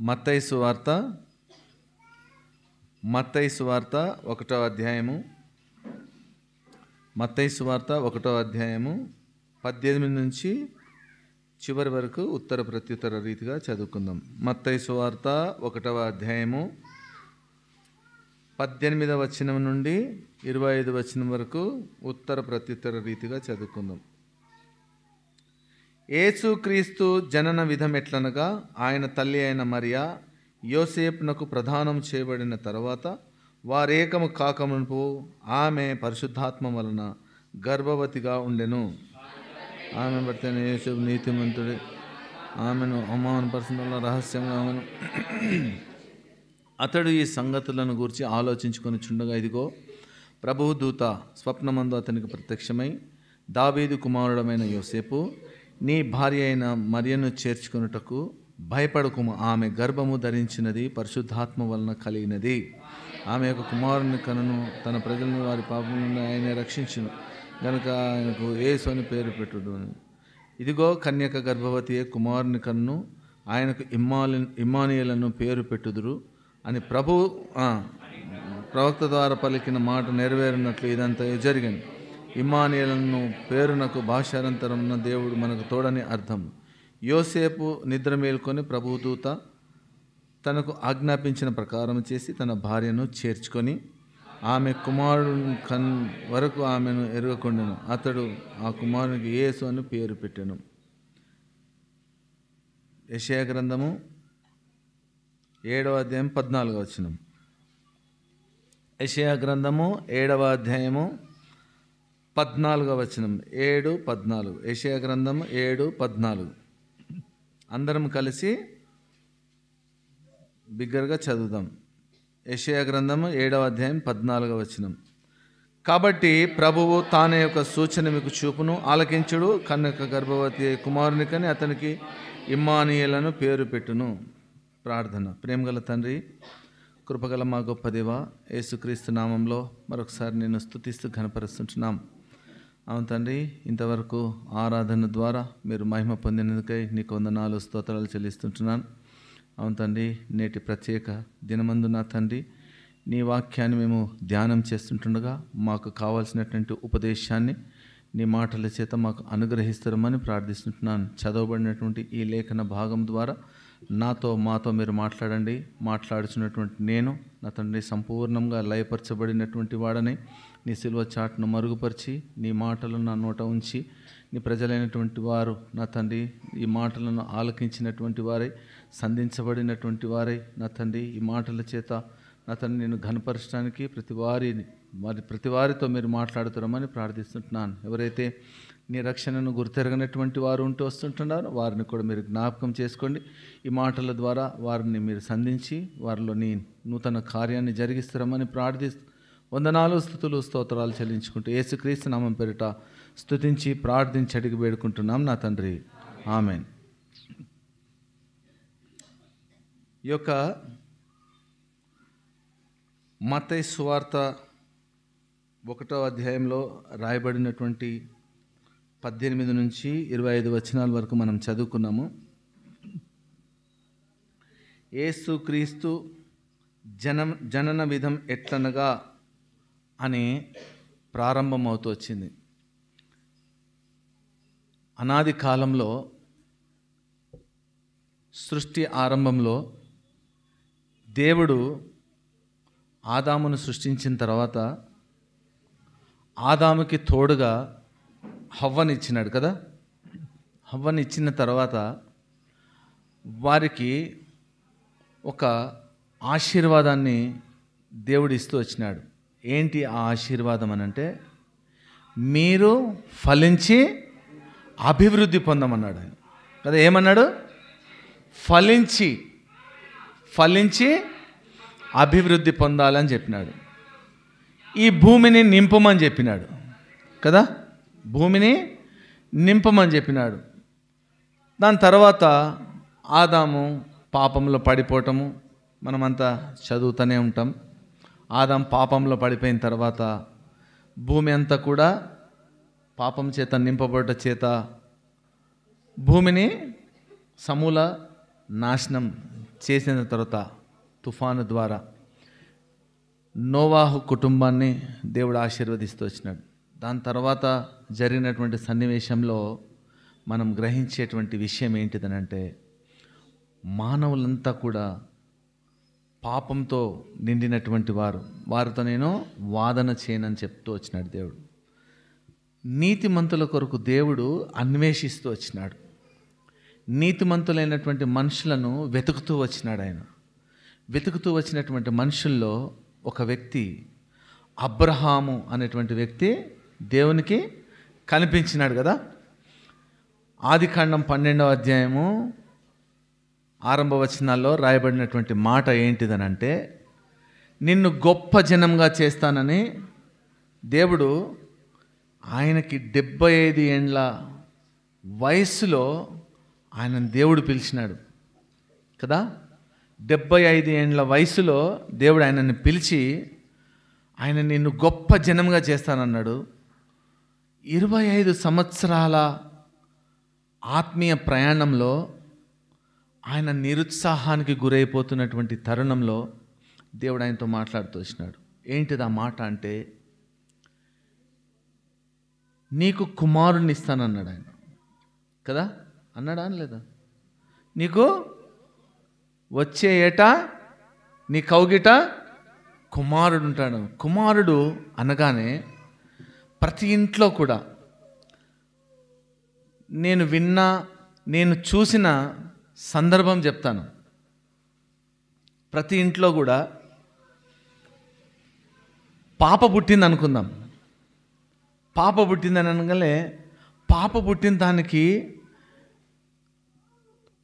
మత్తయి సువార్త 1వ అధ్యాయము. మత్తయి సువార్త 1వ అధ్యాయము 18 నుంచి చివరి వరకు ఉత్తర ప్రత్యుత్తర రీతిగా చదువుకుందాం. మత్తయి సువార్త 1వ అధ్యాయము 18వ వచనం నుండి 25వ వచనం వరకు ఉత్తర ప్రత్యుత్తర రీతిగా చదువుకుందాం. యేసుక్రీస్తు జనన విధం ఎట్లనగా, ఆయన తల్లి అయిన మరియా యోసేపునకు ప్రదానం చేయబడిన తర్వాత వారేకము కాకమునుపు ఆమె పరిశుద్ధాత్మ వలన గర్భవతిగా ఉండెను. ఆమె భర్త యోసేపు నీతిమంతుడే, ఆమెను అవమానపరచడంలో రహస్యంగా ఆమెను అతడు ఈ సంగతులను గూర్చి ఆలోచించుకొని చుండగా, ఇదిగో ప్రభువు దూత స్వప్నమందు అతనికి ప్రత్యక్షమై, దావీదు కుమారుడమైన యోసేపు, నీ భార్య అయిన మరియను చేర్చుకొనుటకు భయపడకుము, ఆమె గర్భము ధరించినది పరిశుద్ధాత్మ వలన కలిగినది. ఆమె యొక్క కుమారుని కనును, తన ప్రజలను వారి పాపం నుండి ఆయనే రక్షించును గనుక ఆయనకు యేసు అని పేరు పెట్టుడు. ఇదిగో కన్యక గర్భవతియే కుమారుని కన్ను, ఆయనకు ఇమ్మానుయేలను పేరు పెట్టుదురు అని ప్రవక్త ద్వారా పలికిన మాట నెరవేరినట్లు ఇదంతా జరిగింది. ఇమ్మానుయేలను పేరునకు భాషాంతరమున దేవుడు మనకు తోడని అర్థం. యోసేపు నిద్ర మేల్కొని ప్రభుదూత తనకు ఆజ్ఞాపించిన ప్రకారం చేసి తన భార్యను చేర్చుకొని ఆమె కుమారుని వరకు ఆమెను ఎరగకుండెను. అతడు ఆ కుమారునికి యేసు అని పేరు పెట్టెను. యెషయా గ్రంథము 7వ అధ్యాయం 14వ వచనం. యెషయా గ్రంథము 7వ అధ్యాయము 14వ వచనం. 7:14. యెషయా గ్రంథము 7:14. అందరం కలిసి బిగ్గరగా చదువుదాం. యెషయా గ్రంథము 7వ అధ్యాయం 14వ వచనం. కాబట్టి ప్రభువు తానే యొక్క సూచన మీకు చూపును, ఆలకించుడు, కన్యక గర్భవతి కుమారునికని అతనికి ఇమ్మానుయేలను పేరు పెట్టును. ప్రార్థన. ప్రేమగల తండ్రి, కృపగల మా గొప్ప దేవ, యేసుక్రీస్తు నామంలో మరొకసారి నేను స్తుతిస్తూ ఘనపరుస్తుంటున్నాం. అవును తండ్రి, ఇంతవరకు ఆరాధన ద్వారా మీరు మహిమ పొందినందుకై నీకు వందనాలు, స్తోత్రాలు చెల్లిస్తుంటున్నాను. అవును తండ్రి, నేటి ప్రత్యేక దినమందు నా తండ్రి నీ వాక్యాన్ని మేము ధ్యానం చేస్తుంటుండగా మాకు కావాల్సినటువంటి ఉపదేశాన్ని నీ మాటల చేత మాకు అనుగ్రహిస్తారమని ప్రార్థిస్తుంటున్నాను. చదవబడినటువంటి ఈ లేఖన భాగం ద్వారా మాతో మీరు మాట్లాడండి. మాట్లాడుచున్నటువంటి నేను నా తండ్రి సంపూర్ణంగా లయపరచబడినటువంటి వాడని నీ సిలువ చాటును మరుగుపరిచి నీ మాటలను నా నోట ఉంచి నీ ప్రజలైనటువంటి వారు నా తండ్రి ఈ మాటలను ఆలకించినటువంటి వారై, సంధించబడినటువంటి వారై నా తండ్రి ఈ మాటల చేత నా తండ్రి నేను ఘనపరచడానికి ప్రతి వారితో మీరు మాట్లాడుతారమని ప్రార్థిస్తుంటున్నాను. ఎవరైతే నీ రక్షణను గుర్తెరగనటువంటి వారు ఉంటూ వస్తుంటున్నారో వారిని కూడా మీరు జ్ఞాపకం చేసుకోండి. ఈ మాటల ద్వారా వారిని మీరు సంధించి వారిలో నీ నూతన కార్యాన్ని జరిగిస్తారమని ప్రార్థిస్తూ వందనాలు, స్తుతులు, స్తోత్రాలు చెల్లించుకుంటూ యేసుక్రీస్తు నామం పేరిట స్తుతించి ప్రార్థించి అడిగి వేడుకుంటున్నాం నా తండ్రి, ఆమేన్. ఈ యొక్క మత్తయి సువార్త 1వ అధ్యాయంలో రాయబడినటువంటి 18 నుంచి 25 వచనాల వరకు మనం చదువుకున్నాము. యేసుక్రీస్తు జనన విధం ఎట్లనగా అని ప్రారంభమవుతూ వచ్చింది. అనాది కాలంలో సృష్టి ఆరంభంలో దేవుడు ఆదామును సృష్టించిన తర్వాత ఆదాముకి తోడుగా హవ్వని ఇచ్చినాడు కదా. హవ్వని ఇచ్చిన తర్వాత వారికి ఒక ఆశీర్వాదాన్ని దేవుడు ఇస్తూ వచ్చినాడు. ఏంటి ఆ ఆశీర్వాదం అనంటే, మీరు ఫలించి అభివృద్ధి పొందమన్నాడు ఆయన కదా. ఏమన్నాడు? ఫలించి అభివృద్ధి పొందాలని చెప్పినాడు. ఈ భూమిని నింపమని చెప్పినాడు కదా. భూమిని నింపమని చెప్పినాడు. దాని తర్వాత ఆదాము పాపంలో పడిపోవటము మనమంతా చదువుతూనే ఉంటాం. ఆదాం పాపంలో పడిపోయిన తర్వాత భూమి అంతా కూడా పాపం చేత నింపబడ్డ చేత భూమిని సమూల నాశనం చేసిన తర్వాత తుఫాను ద్వారా నోవాహు కుటుంబాన్ని దేవుడు ఆశీర్వదిస్తూ వచ్చినాడు. దాని తర్వాత జరిగినటువంటి సన్నివేశంలో మనం గ్రహించేటువంటి విషయం ఏంటిదనంటే, మానవులంతా కూడా పాపంతో నిండినటువంటి వారితో నేను వాదన చేయనని చెప్తూ వచ్చినాడు దేవుడు. నీతిమంతుల కొరకు దేవుడు అన్వేషిస్తూ వచ్చినాడు. నీతిమంతులైనటువంటి మనుషులను వెతుకుతూ వచ్చినాడు. ఆయన వెతుకుతూ వచ్చినటువంటి మనుషుల్లో ఒక వ్యక్తి, అబ్రహాము అనేటువంటి వ్యక్తి దేవునికి కనిపించినాడు కదా. ఆదికాండం 12వ అధ్యాయము ఆరంభ వచనాల్లో రాయబడినటువంటి మాట ఏంటిదనంటే, నిన్ను గొప్ప జనంగా చేస్తానని దేవుడు ఆయనకి 75 ఏండ్ల వయస్సులో ఆయన దేవుడు పిలిచినాడు కదా. 75 ఏండ్ల వయసులో దేవుడు ఆయనని పిలిచి, ఆయన నిన్ను గొప్ప జనంగా చేస్తానన్నాడు. 25 సంవత్సరాల ఆత్మీయ ప్రయాణంలో ఆయన నిరుత్సాహానికి గురైపోతున్నటువంటి తరుణంలో దేవుడు ఆయనతో మాట్లాడుతూ వచ్చినాడు. ఏంటిది ఆ మాట అంటే, నీకు కుమారుణ్ణి ఇస్తానన్నాడు ఆయన కదా. అన్నాడా లేదా? నీకు వచ్చే ఏటా నీ కౌగిట కుమారుడు ఉంటాడు. కుమారుడు అనగానే ప్రతి ఇంట్లో కూడా నేను విన్నా, నేను చూసిన సందర్భం చెప్తాను. ప్రతి ఇంట్లో కూడా పాప పుట్టింది అనుకుందాం. పాప పుట్టిందని అనగానే పాప పుట్టిన దానికి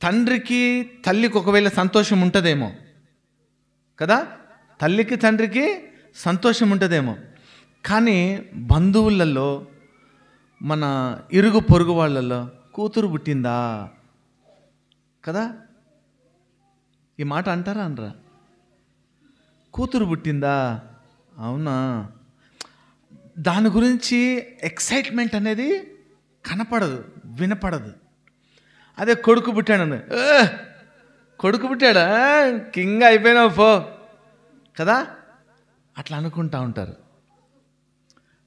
తండ్రికి తల్లికి ఒకవేళ సంతోషం ఉంటుందేమో కదా. తల్లికి తండ్రికి సంతోషం ఉంటుందేమో. కానీ బంధువులలో, మన ఇరుగు పొరుగు వాళ్ళల్లో కూతురు పుట్టిందా కదా, ఈ మాట అంటారా అనరా? కూతురు పుట్టిందా, అవునా, దాని గురించి ఎక్సైట్మెంట్ అనేది కనపడదు, వినపడదు. అదే కొడుకు పుట్టాడు, కొడుకు పుట్టాడా, కింగ్ అయిపోయినావు పో కదా, అట్లా అనుకుంటా ఉంటారు.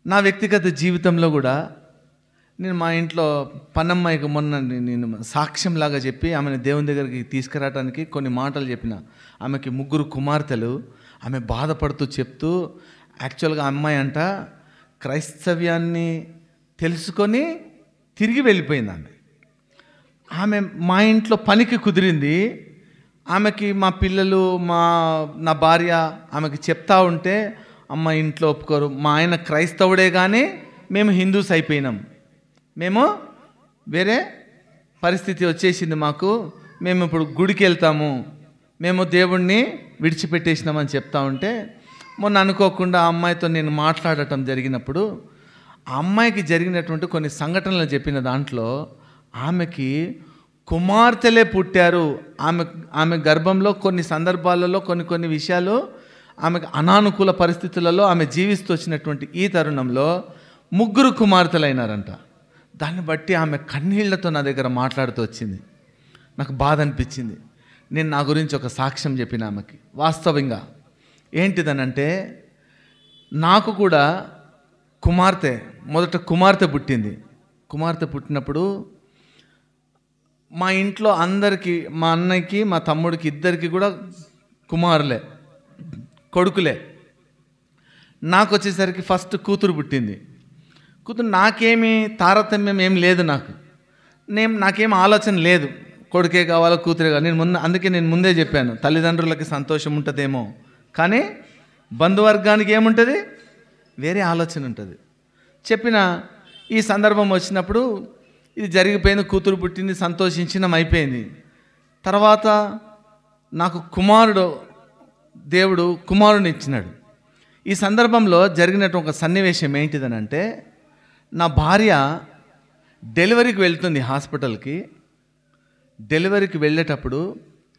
నా వ్యక్తిగత జీవితంలో కూడా నేను మా ఇంట్లో పన్నమ్మాయికి మొన్న నేను సాక్ష్యంలాగా చెప్పి ఆమెను దేవుని దగ్గరికి తీసుకురావడానికి కొన్ని మాటలు చెప్పిన. ఆమెకి 3 కుమార్తెలు. ఆమె బాధపడుతూ చెప్తూ, యాక్చువల్గా అమ్మాయి అంట క్రైస్తవ్యాన్ని తెలుసుకొని తిరిగి వెళ్ళిపోయింది. ఆమె మా ఇంట్లో పనికి కుదిరింది. ఆమెకి మా పిల్లలు, నా భార్య ఆమెకి చెప్తా ఉంటే, అమ్మ ఇంట్లో ఒప్పుకోరు, మా ఆయన క్రైస్తవుడే కానీ మేము హిందూస్ అయిపోయినాం, మేము వేరే పరిస్థితి వచ్చేసింది మాకు, మేము ఇప్పుడు గుడికి వెళ్తాము, మేము దేవుణ్ణి విడిచిపెట్టేసినామని చెప్తా ఉంటే, మొన్న అనుకోకుండా ఆ అమ్మాయితో నేను మాట్లాడటం జరిగినప్పుడు ఆ అమ్మాయికి జరిగినటువంటి కొన్ని సంఘటనలు చెప్పిన దాంట్లో ఆమెకి కుమార్తెలే పుట్టారు. ఆమె గర్భంలో కొన్ని సందర్భాలలో కొన్ని విషయాలు ఆమెకు అనానుకూల పరిస్థితులలో ఆమె జీవిస్తూ వచ్చినటువంటి ఈ తరుణంలో 3 కుమార్తెలైనారంట. దాన్ని బట్టి ఆమె కన్నీళ్లతో నా దగ్గర మాట్లాడుతూ వచ్చింది. నాకు బాధ అనిపించింది. నేను నా గురించి ఒక సాక్ష్యం చెప్పిన ఆమెకి. వాస్తవంగా ఏంటిదనంటే, నాకు కూడా మొదట కుమార్తె పుట్టింది. కుమార్తె పుట్టినప్పుడు మా ఇంట్లో అందరికీ, మా అన్నయ్యకి మా తమ్ముడికి ఇద్దరికి కూడా కుమారులే, కొడుకులే. నాకు వచ్చేసరికి ఫస్ట్ కూతురు పుట్టింది. కూతురు నాకేమీ తారతమ్యం ఏం లేదు, నాకేం ఆలోచన లేదు, కొడుకే కావాలో కూతురే కావాలి. అందుకే నేను ముందే చెప్పాను, తల్లిదండ్రులకి సంతోషం ఉంటుందేమో కానీ బంధువర్గానికి ఏముంటుంది, వేరే ఆలోచన ఉంటుంది. చెప్పిన ఈ సందర్భం వచ్చినప్పుడు ఇది జరిగిపోయింది, కూతురు పుట్టింది, సంతోషించడం అయిపోయింది. తర్వాత నాకు దేవుడు కుమారుని ఇచ్చినాడు. ఈ సందర్భంలో జరిగినట్టు ఒక సన్నివేశం ఏంటిదనంటే, నా భార్య డెలివరీకి వెళ్తుంది హాస్పిటల్కి. డెలివరీకి వెళ్ళేటప్పుడు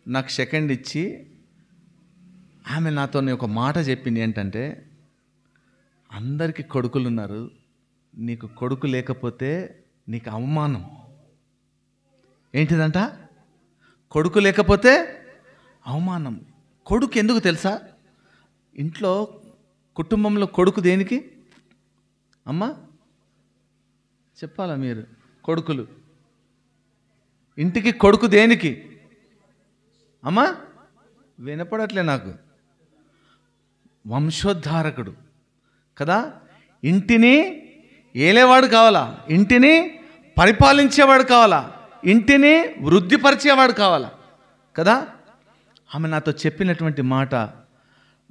నాకు సెకండ్ ఇచ్చి ఆమె నాతో ఒక మాట చెప్పింది. ఏంటంటే, అందరికీ కొడుకులు ఉన్నారు, నీకు కొడుకు లేకపోతే నీకు అవమానం. ఏంటిదంట? కొడుకు లేకపోతే అవమానం. కొడుకు ఎందుకు తెలుసా? ఇంట్లో కుటుంబంలో కొడుకు దేనికి? అమ్మా చెప్పాలా మీరు? కొడుకులు ఇంటికి కొడుకు దేనికి? అమ్మా వినపడట్లే నాకు. వంశోద్ధారకుడు కదా. ఇంటిని ఏలేవాడు కావాలా, ఇంటిని పరిపాలించేవాడు కావాలా, ఇంటిని వృద్ధిపరిచేవాడు కావాలా కదా. ఆమె నాతో చెప్పినటువంటి మాట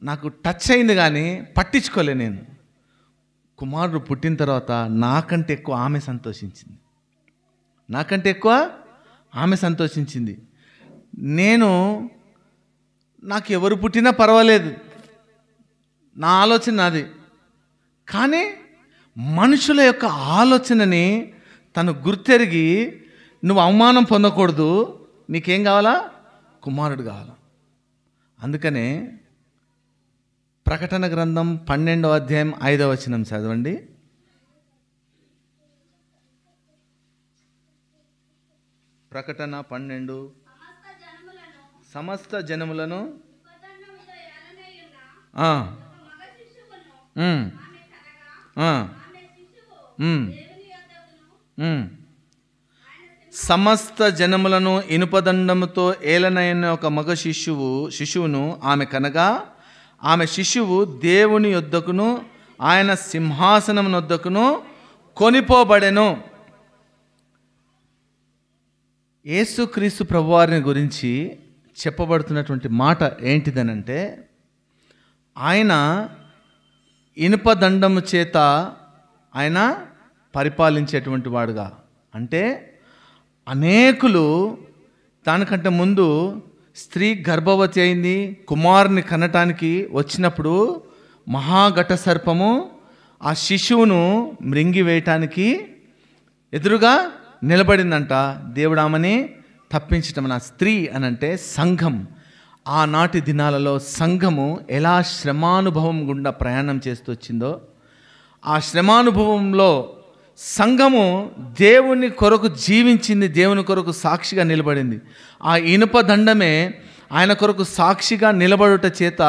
నాకు టచ్ అయింది, కానీ పట్టించుకోలే నేను. కుమారుడు పుట్టిన తర్వాత నాకంటే ఎక్కువ ఆమె సంతోషించింది, నాకంటే ఎక్కువ ఆమె సంతోషించింది. నాకు ఎవరు పుట్టినా పర్వాలేదు, నా ఆలోచన నాది. కానీ మనుషుల యొక్క ఆలోచనని తను గుర్తెరిగి, నువ్వు అవమానం పొందకూడదు, నీకేం కావాలా? కుమారుడు కావాలా. అందుకనే ప్రకటన గ్రంథం 12వ అధ్యాయం 5వ వచనం చదవండి. ప్రకటన 12, సమస్త జనములను సమస్త జనములను ఇనుపదండముతో ఏలనైన ఒక మగ శిశువును ఆమె కనగా, ఆమె శిశువు దేవుని యొద్దకును ఆయన సింహాసనం వద్దకును కొనిపోబడెను. యేసుక్రీస్తు ప్రభువారిని గురించి చెప్పబడుతున్నటువంటి మాట ఏంటిదనంటే, ఆయన ఇనుపదండము చేత ఆయన పరిపాలించేటువంటి వాడుగా. అంటే అనేకులు, దానికంటే ముందు స్త్రీ గర్భవతి అయింది, కుమారుని కనటానికి వచ్చినప్పుడు మహాఘట సర్పము ఆ శిశువును మృంగివేయటానికి ఎదురుగా నిలబడిందంట. దేవుడు ఆమెని తప్పించటం. నా స్త్రీ అనంటే సంఘం. ఆనాటి దినాలలో సంఘము ఎలా శ్రమానుభవం గుండా ప్రయాణం చేస్తూ వచ్చిందో, ఆ శ్రమానుభవంలో సంఘము దేవుని కొరకు జీవించింది, దేవుని కొరకు సాక్షిగా నిలబడింది. ఆ ఇనుప దండమే ఆయన కొరకు సాక్షిగా నిలబడుట చేత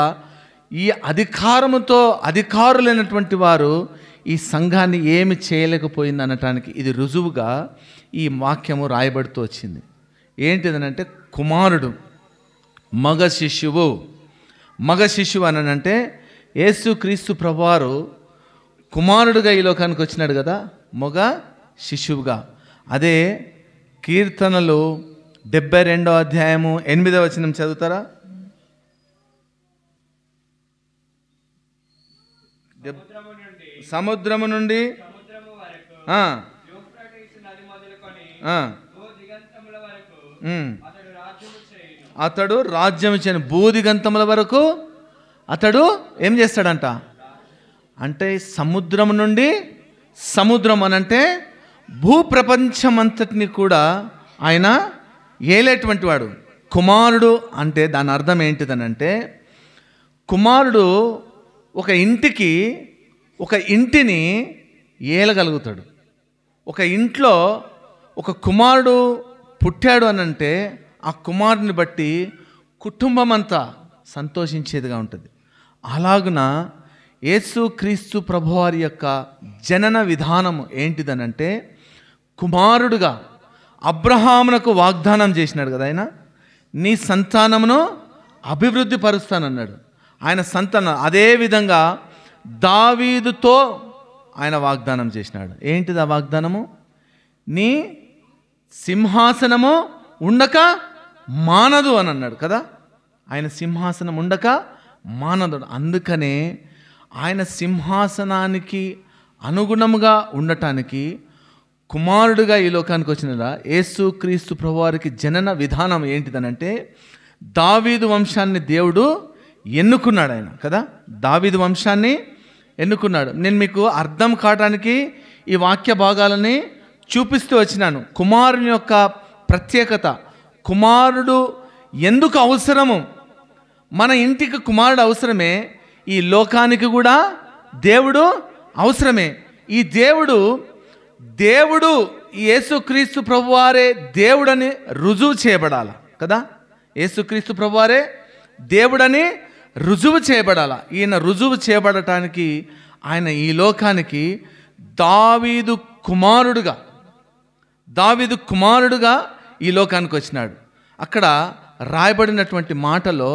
ఈ అధికారముతో అధికారులైనటువంటి వారు ఈ సంఘాన్ని ఏమి చేయలేకపోయింది అనటానికి ఇది రుజువుగా ఈ వాక్యము రాయబడుతూ వచ్చింది. ఏంటిదనంటే, కుమారుడు, మగ శిశువు అనంటే యేసుక్రీస్తు ప్రభువారు కుమారుడుగా ఈ లోకానికి వచ్చినాడు కదా, మగ శిశువుగా. అదే కీర్తనలు 72వ అధ్యాయము 8వ వచనం చదువుతారా? సముద్రము నుండి అతడు రాజ్యం చేయను, భూదిగంతముల వరకు అతడు ఏం చేస్తాడంట అంటే, సముద్రం నుండి, సముద్రం అనంటే భూప్రపంచమంతటిని కూడా ఆయన ఏలేటువంటి వాడు. కుమారుడు అంటే దాని అర్థం ఏంటిదనంటే, కుమారుడు ఒక ఇంటిని ఏలగలుగుతాడు. ఒక ఇంట్లో ఒక కుమారుడు పుట్టాడు అనంటే ఆ కుమారుని బట్టి కుటుంబం అంతా సంతోషించేదిగా ఉంటుంది. అలాగున యేసుక్రీస్తు ప్రభువారి యొక్క జనన విధానం ఏంటిదనంటే, కుమారుడుగా అబ్రహామునకు వాగ్దానం చేసినాడు కదా ఆయన, నీ సంతానమును అభివృద్ధి పరుస్తానన్నాడు. ఆయన సంతానం అదేవిధంగా దావీదుతో ఆయన వాగ్దానం చేసినాడు. ఏంటిది ఆ వాగ్దానము? నీ సింహాసనము ఉండక మానదు అని అన్నాడు కదా. ఆయన సింహాసనం ఉండక మానదు. అందుకనే ఆయన సింహాసనానికి అనుగుణముగా ఉండటానికి కుమారుడుగా ఈ లోకానికి వచ్చిన యేసుక్రీస్తు ప్రభువారికి జనన విధానం ఏంటిదనంటే, దావీదు వంశాన్ని దేవుడు ఎన్నుకున్నాడు ఆయన కదా. దావీదు వంశాన్ని ఎన్నుకున్నాడు. నేను మీకు అర్థం కావడానికి ఈ వాక్య భాగాలని చూపిస్తూ వచ్చినాను. కుమారుని యొక్క ప్రత్యేకత, కుమారుడు ఎందుకు అవసరము, మన ఇంటికి కుమారుడు అవసరమే, ఈ లోకానికి కూడా దేవుడు అవసరమే. ఈ దేవుడు యేసుక్రీస్తు ప్రభువారే దేవుడని రుజువు చేయబడాలి కదా. యేసుక్రీస్తు ప్రభువారే దేవుడని రుజువు చేయబడాల. ఈయన రుజువు చేయబడటానికి ఆయన ఈ లోకానికి దావీదు కుమారుడుగా ఈ లోకానికి వచ్చినాడు. అక్కడ రాయబడినటువంటి మాటలో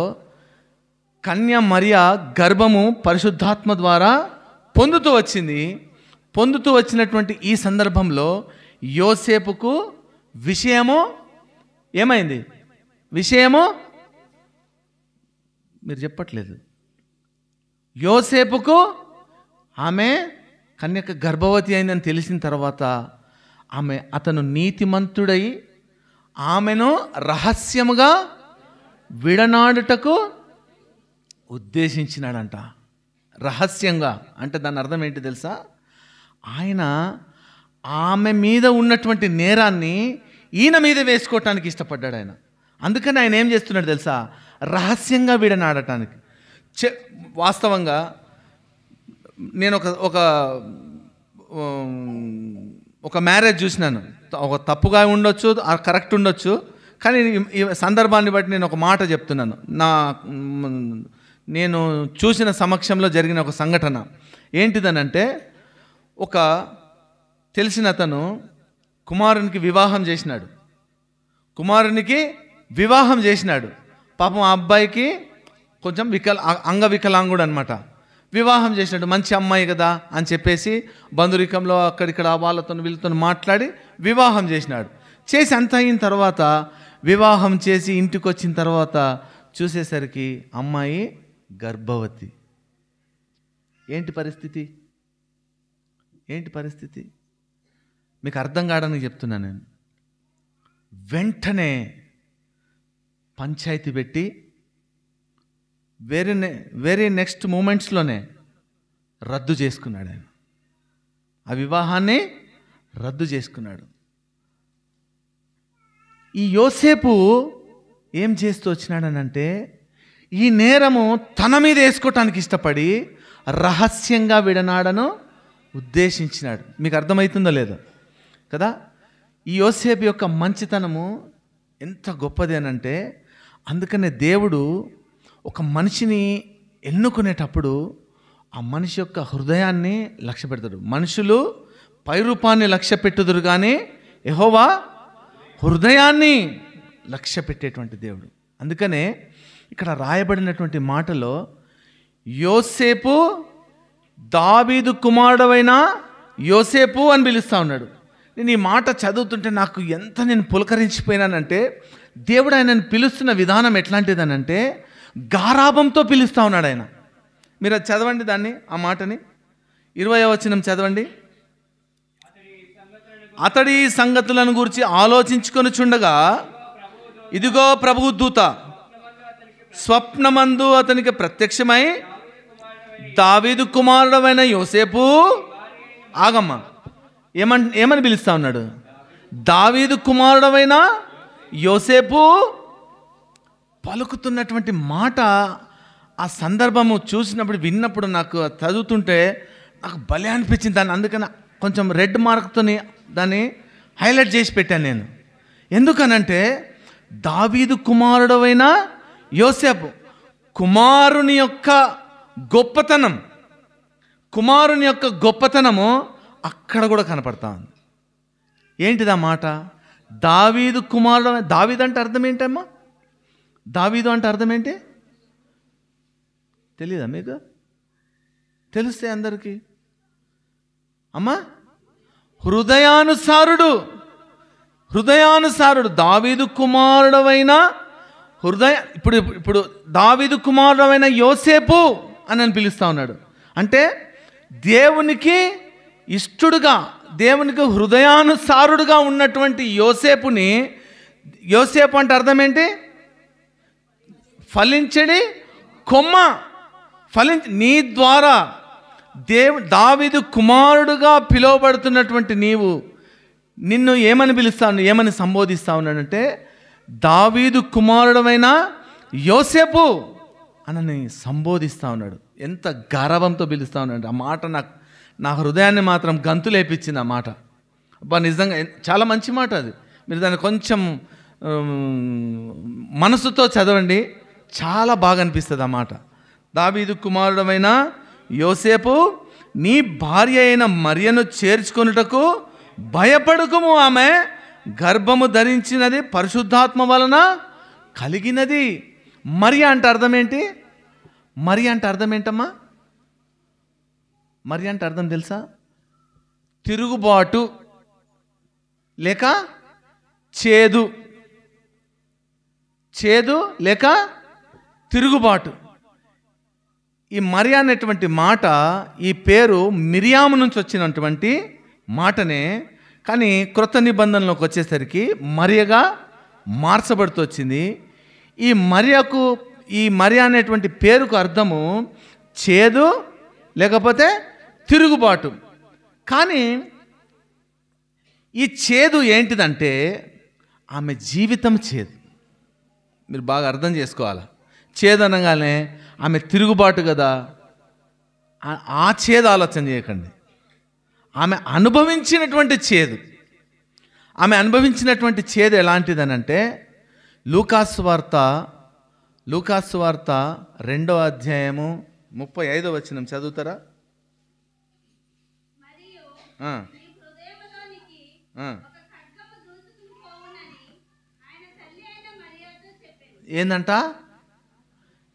కన్య మరియ గర్భము పరిశుద్ధాత్మ ద్వారా పొందుతూ వచ్చినటువంటి ఈ సందర్భంలో యోసేపుకు విషయము ఏమైంది? విషయము మీరు చెప్పట్లేదు. యోసేపుకు ఆమె కన్యక గర్భవతి అయిందని తెలిసిన తర్వాత అతను నీతిమంతుడై ఆమెను రహస్యముగా విడనాడుటకు ఉద్దేశించినాడంట. రహస్యంగా అంటే దాని అర్థం ఏంటి తెలుసా? ఆయన ఆమె మీద ఉన్నటువంటి నేరాన్ని ఈయన మీద వేసుకోవటానికి ఇష్టపడ్డాడు ఆయన. అందుకని ఆయన ఏం చేస్తున్నాడు తెలుసా? రహస్యంగా విడనాడటానికి. వాస్తవంగా నేను ఒక మ్యారేజ్ చూసినాను. ఒక తప్పుగా ఉండొచ్చు, కరెక్ట్ ఉండొచ్చు, కానీ ఈ సందర్భాన్ని బట్టి నేను ఒక మాట చెప్తున్నాను. నేను చూసిన సమక్షంలో జరిగిన ఒక సంఘటన ఏంటిదనంటే, ఒక తెలిసిన అతను కుమారునికి వివాహం చేసినాడు. పాపం ఆ అబ్బాయికి కొంచెం అంగవికలాంగుడు అనమాట. వివాహం చేసినాడు. మంచి అమ్మాయి కదా అని చెప్పేసి బంధురికంలో అక్కడిక్కడ వీళ్ళతో మాట్లాడి వివాహం చేసినాడు. చేసి అంత అయిన తర్వాత, వివాహం చేసి ఇంటికి వచ్చిన తర్వాత చూసేసరికి అమ్మాయి గర్భవతి. ఏంటి పరిస్థితి? మీకు అర్థం కావడానికి చెప్తున్నాను నేను. వెంటనే పంచాయతీ పెట్టి వెరీ నెక్స్ట్ మూమెంట్స్లోనే రద్దు చేసుకున్నాడు ఆయన. ఆ వివాహాన్ని రద్దు చేసుకున్నాడు. ఈ యోసేపు ఏం చేస్తూ వచ్చినాడనంటే, ఈ నేరము తన మీద వేసుకోవటానికి ఇష్టపడి రహస్యంగా విడనాడను ఉద్దేశించినాడు. మీకు అర్థమవుతుందో లేదో కదా? ఈ యోసేపు యొక్క మంచితనము ఎంత గొప్పది అనంటే, అందుకనే దేవుడు ఒక మనిషిని ఎన్నుకునేటప్పుడు ఆ మనిషి యొక్క హృదయాన్ని లక్ష్య పెడతాడు. మనుషులు పైరూపాన్ని లక్ష్య పెట్టుదురు కానీ యెహోవా హృదయాన్ని లక్ష్య పెట్టేటువంటి దేవుడు. అందుకనే ఇక్కడ రాయబడినటువంటి మాటలో యోసేపు దావీదు కుమారుడైన యోసేపు అని పిలుస్తూ ఉన్నాడు. నేను ఈ మాట చదువుతుంటే నేను పులకరించిపోయినానంటే, దేవుడు ఆయనను పిలుస్తున్న విధానం ఎట్లాంటిదనంటే గారాభంతో పిలుస్తూ ఉన్నాడు ఆయన. మీరు అది చదవండి, ఆ మాటని 20వ వచనం చదవండి. అతడి సంగతులను గురించి ఆలోచించుకొనుచుండగా ఇదిగో ప్రభువు దూత స్వప్నమందు అతనికి ప్రత్యక్షమై, దావీదు కుమారుడైన యోసేపు, ఆగమ్మ, ఏమని పిలుస్తా ఉన్నాడు? దావీదు కుమారుడైన యోసేపు పలుకుతున్నటువంటి మాట, ఆ సందర్భము చూసినప్పుడు విన్నప్పుడు నాకు చదువుతుంటే నాకు భలే అనిపించింది దాన్ని. అందుకని కొంచెం రెడ్ మార్క్తో దాన్ని హైలైట్ చేసి పెట్టాను నేను. ఎందుకనంటే దావీదు కుమారుడైన యోసేపు, కుమారుని యొక్క గొప్పతనము అక్కడ కూడా కనపడతా ఉంది. ఏంటిదా మాట? దావీదు కుమారుడు. దావీదు అంటే అర్థం ఏంటమ్మా? దావీదు అంటే అర్థం ఏంటి తెలీదా మీకు? తెలిస్తే అందరికీ అమ్మా, హృదయానుసారుడు. దావీదు కుమారుడైన ఇప్పుడు దావీదు కుమారుడైన యోసేపు అని పిలుస్తూ ఉన్నాడు. అంటే దేవునికి ఇష్టడుగా, దేవునికి హృదయానుసారుడుగా ఉన్నటువంటి యోసేపు అంటే అర్థం ఏంటి? ఫలించడి కొమ్మ. నీ ద్వారా దావీదు కుమారుడుగా పిలువబడుతున్నటువంటి నిన్ను ఏమని పిలుస్తాను, ఏమని సంబోధిస్తా ఉన్నాడంటే దావీదు కుమారుడైన యోసేపు అని సంబోధిస్తూ ఉన్నాడు. ఎంత గర్వంతో పిలుస్తూ ఉన్నాడు. ఆ మాట నా హృదయాన్ని మాత్రం గంతులేపించింది ఆ మాట. అబ్బా, నిజంగా చాలా మంచి మాట అది. మీరు దాన్ని కొంచెం మనసుతో చదవండి, చాలా బాగా అనిపిస్తుంది ఆ మాట. దావీదు కుమారుడమైన యోసేపు, నీ భార్య అయిన మరియను చేర్చుకొనుటకు భయపడకుము, ఆమె గర్భము ధరించినది పరిశుద్ధాత్మ వలన కలిగినది. మరియ అంటే అర్థం ఏంటి? మరియ అంటే అర్థం ఏంటమ్మా? మరియ అంటే అర్థం తెలుసా? తిరుగుబాటు లేక చేదు. చేదు లేక తిరుగుబాటు. ఈ మరియ అనేటువంటి మాట, ఈ పేరు మిరియాము నుంచి వచ్చినటువంటి మాటనే, కానీ క్రొత్త నిబంధనలోకి వచ్చేసరికి మరియగా మార్చబడుతూ వచ్చింది. ఈ మరియ అనేటువంటి పేరుకు అర్థము చేదు లేకపోతే తిరుగుబాటు. కానీ ఈ చేదు ఏంటిదంటే ఆమె జీవితం చేదు. మీరు బాగా అర్థం చేసుకోవాలి. చేదు అనగానే ఆమె తిరుగుబాటు కదా, ఆ చేదు ఆలోచన చేయకండి. ఆమె అనుభవించినటువంటి చేదు. ఆమె అనుభవించినటువంటి చేదు ఎలాంటిదనంటే, లూకాసు వార్త 2వ అధ్యాయము 35వ వచనం చదువుతారా?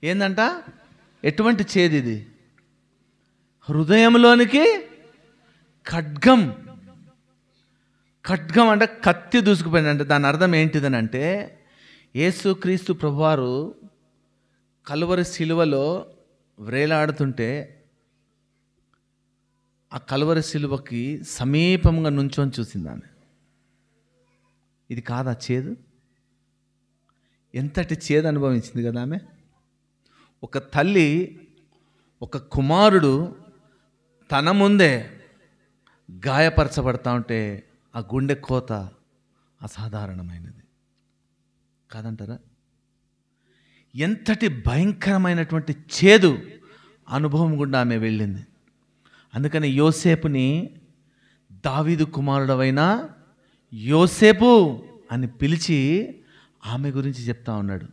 ఏందంట? ఎటువంటి చేదు ఇది? హృదయంలోనికి ఖడ్గం అంటే కత్తి దూసుకుపోయింది. అంటే దాని అర్థం ఏంటిదని అంటే, యేసుక్రీస్తు ప్రభువారు కలువరి శిలువలో వ్రేలాడుతుంటే ఆ కలువరి శిలువకి సమీపంగా నుంచొని చూసింది ఆమె. ఇది కాదా చేదు? ఎంతటి చేదు అనుభవించింది కదా ఆమె. ఒక తల్లి, ఒక కుమారుడు తన ముందే గాయపరచబడతా ఉంటే ఆ గుండె కోత అసాధారణమైనది కాదంటారా? ఎంతటి భయంకరమైనటువంటి చేదు అనుభవం గుండా ఆమె వెళ్ళింది. అందుకని యోసేపుని దావీదు కుమారుడవైన యోసేపు అని పిలిచి ఆమె గురించి చెప్తా ఉన్నాడు.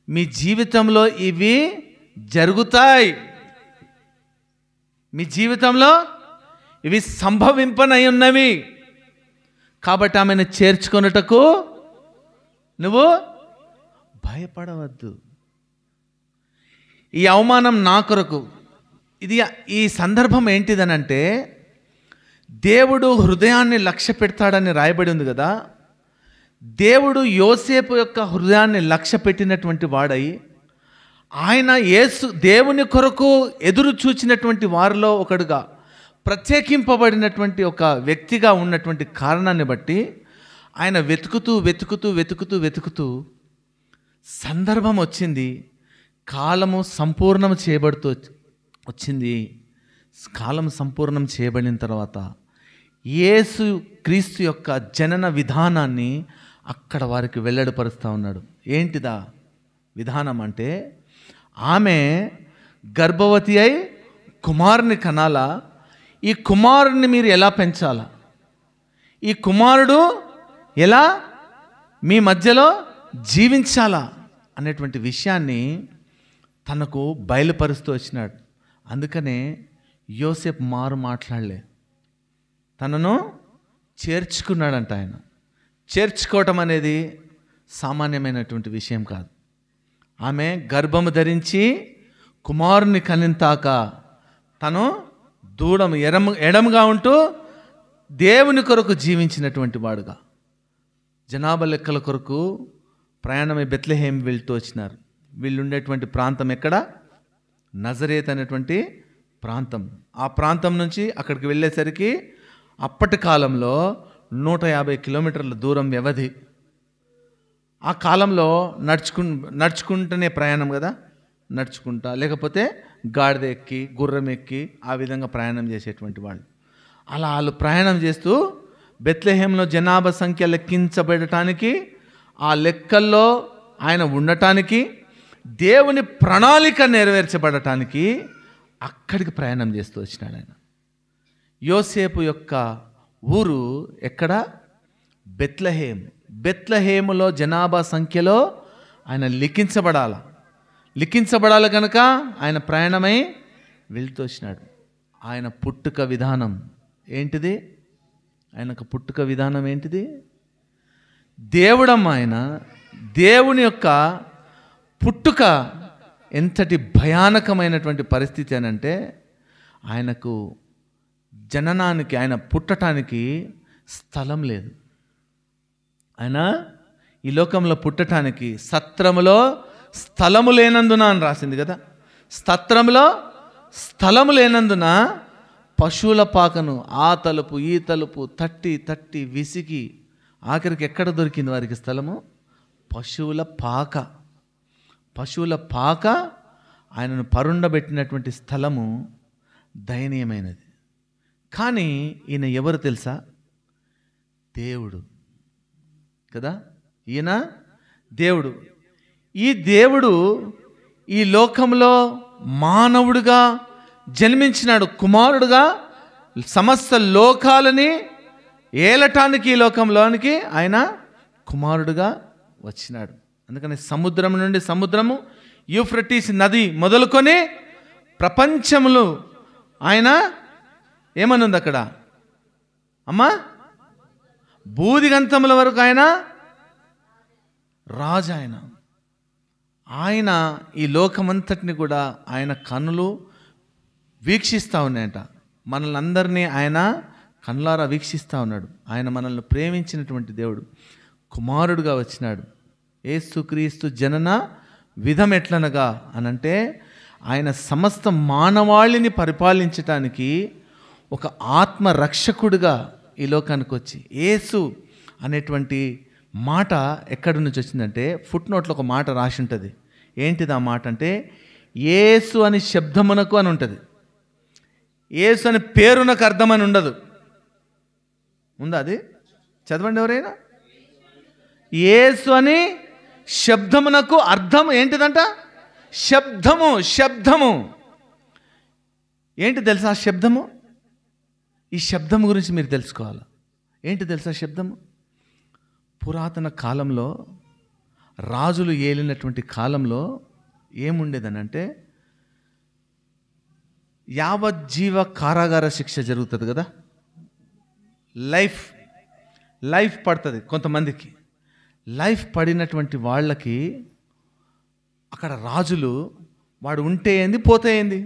మీ జీవితంలో ఇవి జరుగుతాయి, మీ జీవితంలో ఇవి సంభవింపనై ఉన్నవి. కాబట్టి ఆమెను చేర్చుకొనుటకు నువ్వు భయపడవద్దు. ఈ అవమానం నా కొరకు. ఈ సందర్భం ఏంటిదనంటే, దేవుడు హృదయాన్ని లక్ష్య పెడతాడని రాయబడి ఉంది కదా. దేవుడు యోసేపు యొక్క హృదయాన్ని లక్ష్య పెట్టినటువంటి వాడై, ఆయన దేవుని కొరకు ఎదురు చూచినటువంటి వారిలో ఒకడుగా ప్రత్యేకింపబడినటువంటి ఒక వ్యక్తిగా ఉన్నటువంటి కారణాన్ని బట్టి ఆయన వెతుకుతూ సందర్భం వచ్చింది. కాలము సంపూర్ణం చేయబడుతూ వచ్చింది. కాలం సంపూర్ణం చేయబడిన తర్వాత యేసు క్రీస్తు యొక్క జనన విధానాన్ని అక్కడ వారికి వెల్లడిపరుస్తూ ఉన్నాడు. ఏంటిదా విధానం అంటే, ఆమె గర్భవతి అయి కుమారుని కనాలా, ఈ కుమారుడిని మీరు ఎలా పెంచాలా, ఈ కుమారుడు ఎలా మీ మధ్యలో జీవించాలా అనేటువంటి విషయాన్ని తనకు బయలుపరుస్తూ వచ్చినాడు. అందుకనే యోసేపు మాట్లాడలే, తనను చేర్చుకున్నాడంట. ఆయన చేర్చుకోవటం అనేది సామాన్యమైనటువంటి విషయం కాదు. ఆమె గర్భము ధరించి కుమారుని కనింతాక తను దూడము ఎడముగా ఉంటూ దేవుని కొరకు జీవించినటువంటి వాడుగా, జనాభా లెక్కల కొరకు ప్రయాణమై బెత్లెహేమ్ వెళ్తూ వచ్చినారు. వీళ్ళు ఉండేటువంటి ప్రాంతం ఎక్కడ? నజరేత్ అనేటువంటి ప్రాంతం. ఆ ప్రాంతం నుంచి అక్కడికి వెళ్ళేసరికి అప్పటి కాలంలో 150 కిలోమీటర్ల దూరం వ్యవధి. ఆ కాలంలో నడుచుకుంటూనే ప్రయాణం కదా, నడుచుకుంటా లేకపోతే గాడిద ఎక్కి గుర్రం ఎక్కి ఆ విధంగా ప్రయాణం చేసేటువంటి వాళ్ళు. అలా వాళ్ళు ప్రయాణం చేస్తూ బెత్లెహేంలో జనాభా సంఖ్య లెక్కించబడటానికి, ఆ లెక్కల్లో ఆయన ఉండటానికి, దేవుని ప్రణాళిక నెరవేర్చబడటానికి అక్కడికి ప్రయాణం చేస్తూ వచ్చినాడు ఆయన. యోసేపు యొక్క ఊరు ఎక్కడ? బెత్లహేములో జనాభా సంఖ్యలో ఆయన లిఖించబడాలి కనుక ఆయన ప్రయాణమై వెళ్తూ వచ్చినాడు. ఆయన పుట్టుక విధానం ఏంటిది? ఆయనకు పుట్టుక విధానం ఏంటిది? దేవుడమ్మ ఆయన. దేవుని యొక్క పుట్టుక ఎంతటి భయానకమైనటువంటి పరిస్థితి అని అంటే, ఆయనకు జననానికి, ఆయన పుట్టటానికి స్థలం లేదు. ఆయన ఈ లోకంలో పుట్టటానికి సత్రములో స్థలము లేనందున అని రాసింది కదా. సత్రములో స్థలము లేనందున పశువుల పాకను ఆ తలుపు ఈ తలుపు తట్టి విసిగి ఆఖరికి ఎక్కడ దొరికింది వారికి స్థలము? పశువుల పాక ఆయనను పరుండబెట్టినటువంటి స్థలము దయనీయమైనది. కానీ ఈయన ఎవరు తెలుసా? దేవుడు కదా. ఈయన దేవుడు. ఈ దేవుడు ఈ లోకంలో మానవుడిగా జన్మించినాడు. కుమారుడుగా సమస్త లోకాలని ఏలటానికి ఈ లోకంలోనికి ఆయన కుమారుడుగా వచ్చినాడు. అందుకని సముద్రం నుండి, సముద్రము యూఫ్రటీస్ నది మొదలుకొని ప్రపంచములు ఆయన ఏమనుంది అక్కడ అమ్మా? బూదిగంతముల వరకు ఆయన రాజు. ఆయన ఈ లోకమంతటిని కూడా ఆయన కన్నులు వీక్షిస్తూ ఉన్నాయంట. మనల్ని అందరినీ ఆయన కన్నులారా వీక్షిస్తూ ఉన్నాడు. ఆయన మనల్ని ప్రేమించినటువంటి దేవుడు కుమారుడుగా వచ్చినాడు. యేసుక్రీస్తు జనన విధం ఎట్లనగా అనంటే, ఆయన సమస్త మానవాళిని పరిపాలించటానికి ఒక ఆత్మరక్షకుడిగా ఈ లోకానికి వచ్చి, యేసు అనేటువంటి మాట ఎక్కడి నుంచి వచ్చిందంటే, ఫుట్ నోట్లో ఒక మాట రాసి ఉంటుంది. ఏంటిది ఆ మాట అంటే, యేసు అని శబ్దమునకు అని ఉంటుంది. యేసు అని పేరునకు అర్థం అని ఉండదు. ఉందా? అది చదవండి ఎవరైనా. యేసు అని శబ్దమునకు అర్థం ఏంటిదంట? శబ్దము. ఏంటి తెలుసా శబ్దము? ఈ శబ్దం గురించి మీరు తెలుసుకోవాలి. ఏంటి తెలుసా శబ్దము? పురాతన కాలంలో, రాజులు ఏలినటువంటి కాలంలో ఏముండేదనంటే, యావజ్జీవ కారాగార శిక్ష జరుగుతుంది కదా. లైఫ్ పడుతుంది కొంతమందికి. లైఫ్ పడినటువంటి వాళ్ళకి అక్కడ రాజులు, వాడు ఉంటే ఏంది పోతే ఏంది,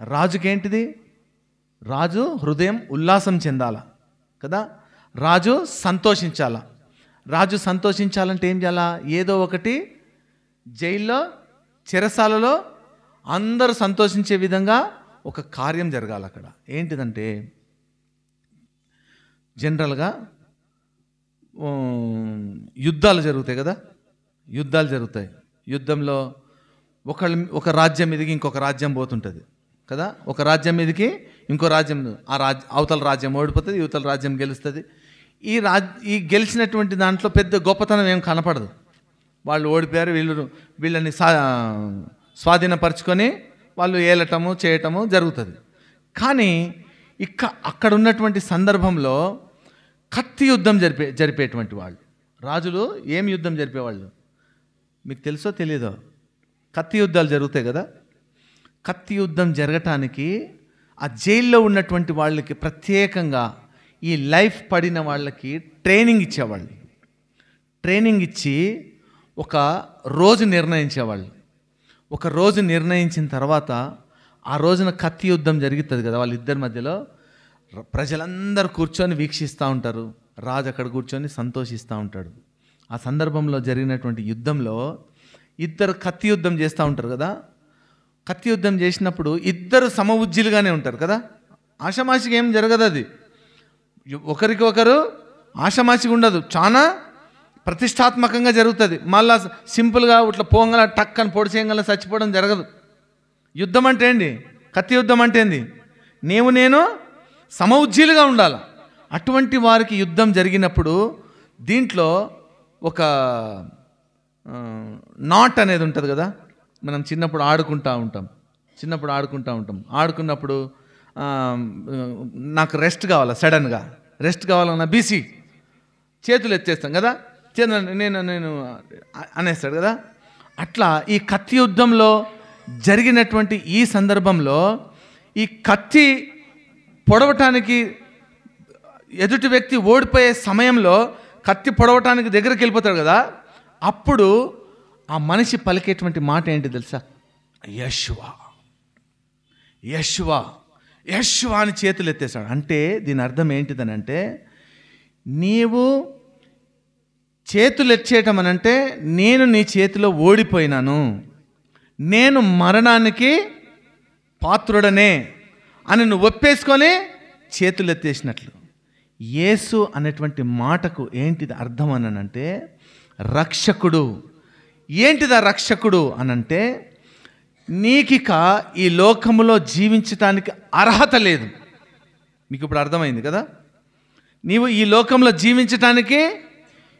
రాజుకేంటిది? రాజు హృదయం ఉల్లాసం చెందాల కదా. రాజు సంతోషించాలా. రాజు సంతోషించాలంటే ఏం చేయాలా? ఏదో ఒకటి జైల్లో, చెరసాలలో అందరూ సంతోషించే విధంగా ఒక కార్యం జరగాలి అక్కడ. ఏంటిదంటే, జనరల్గా యుద్ధాలు జరుగుతాయి కదా. యుద్ధంలో ఒక రాజ్యం మీదకి ఇంకొక రాజ్యం పోతుంటుంది కదా. ఒక రాజ్యం మీదకి ఇంకో రాజ్యం, అవతల రాజ్యం ఓడిపోతుంది, యువతల రాజ్యం గెలుస్తుంది. ఈ గెలిచినటువంటి దాంట్లో పెద్ద గొప్పతనం ఏం కనపడదు. వాళ్ళు ఓడిపోయారు, వీళ్ళని స్వాధీనపరుచుకొని వాళ్ళు ఏలటము చేయటము జరుగుతుంది. కానీ అక్కడ ఉన్నటువంటి సందర్భంలో కత్తి యుద్ధం జరిపేటువంటి వాళ్ళు రాజులు. ఏం యుద్ధం జరిపేవాళ్ళు మీకు తెలుసో తెలియదో? కత్తి యుద్ధాలు జరుగుతాయి కదా. కత్తి యుద్ధం జరగటానికి ఆ జైల్లో ఉన్నటువంటి వాళ్ళకి ప్రత్యేకంగా ఈ లైఫ్ పడిన వాళ్ళకి ట్రైనింగ్ ఇచ్చేవాళ్ళు. ట్రైనింగ్ ఇచ్చి ఒక రోజు నిర్ణయించేవాళ్ళు. ఒక రోజు నిర్ణయించిన తర్వాత ఆ రోజున కత్తి యుద్ధం జరుగుతుంది కదా. వాళ్ళిద్దరి మధ్యలో ప్రజలందరూ కూర్చొని వీక్షిస్తూ ఉంటారు. రాజు అక్కడ కూర్చొని సంతోషిస్తూ ఉంటాడు. ఆ సందర్భంలో జరిగినటువంటి యుద్ధంలో ఇద్దరు కత్తి యుద్ధం చేస్తూ ఉంటారు కదా. కత్తి యుద్ధం చేసినప్పుడు ఇద్దరు సమఉజ్జీలుగానే ఉంటారు కదా. ఆషమాషిగా ఏం జరగదు. అది ఒకరికి ఒకరు ఆషమాషిగా ఉండదు, చాలా ప్రతిష్టాత్మకంగా జరుగుతుంది. మళ్ళా సింపుల్గా ఇట్లా పోంగల టక్ అని పొడి చేయగల చచ్చిపోవడం జరగదు. యుద్ధం అంటే ఏంటి? కత్తి యుద్ధం అంటే ఏంది? నేను సమఉజ్జీలుగా ఉండాలి. అటువంటి వారికి యుద్ధం జరిగినప్పుడు దీంట్లో ఒక నాట్ అనేది ఉంటుంది కదా. మనం చిన్నప్పుడు ఆడుకుంటూ ఉంటాం. ఆడుకున్నప్పుడు నాకు రెస్ట్ కావాలా, సడన్గా రెస్ట్ కావాలన్నా బీసీ చేతులు ఎత్తేస్తాం కదా, నేను నేను అనేస్తాడు కదా. అట్లా ఈ కత్తి యుద్ధంలో జరిగినటువంటి ఈ సందర్భంలో ఈ కత్తి పొడవటానికి ఎదుటి వ్యక్తి ఓడిపోయే సమయంలో కత్తి పొడవటానికి దగ్గరికి వెళ్ళిపోతాడు కదా, అప్పుడు ఆ మనిషి పలికేటువంటి మాట ఏంటి తెలుసా? యెషువా, యెషువా, యెషువా అని చేతులు ఎత్తేసాడు. అంటే దీని అర్థం ఏంటిదనంటే, నీవు చేతులు ఎత్తేయటం అనంటే నేను నీ చేతిలో ఓడిపోయినాను, నేను మరణానికి పాత్రుడనే అని నువ్వు ఒప్పేసుకొని చేతులు ఎత్తేసినట్లు. యేసు అనేటువంటి మాటకు ఏంటిది అర్థం అనంటే రక్షకుడు. ఏంటిదా రక్షకుడు అనంటే, నీకిక ఈ లోకములో జీవించటానికి అర్హత లేదు. మీకు ఇప్పుడు అర్థమైంది కదా, నీవు ఈ లోకంలో జీవించటానికి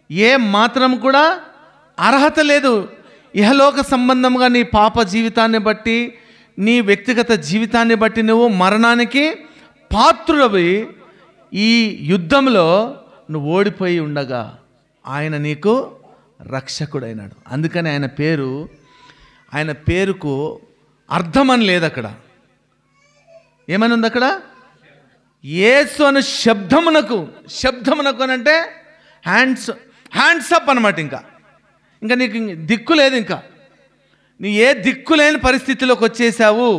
ఏ మాత్రం కూడా అర్హత లేదు. ఇహలోక సంబంధంగా నీ పాప జీవితాన్ని బట్టి, నీ వ్యక్తిగత జీవితాన్ని బట్టి నువ్వు మరణానికి పాత్రుడవి ఈ యుద్ధంలో నువ్వు ఓడిపోయి ఉండగా ఆయన నీకు రక్షకుడైనాడు. అందుకని ఆయన పేరుకు అర్థమని లేదు అక్కడ. ఏమని ఉంది అక్కడ? యేసు అను శబ్దమునకు అని అంటే హ్యాండ్స్ అప్ అనమాట. ఇంకా నీకు దిక్కు లేదు, ఇంకా నీ ఏ దిక్కు లేని పరిస్థితిలోకి వచ్చేసావు.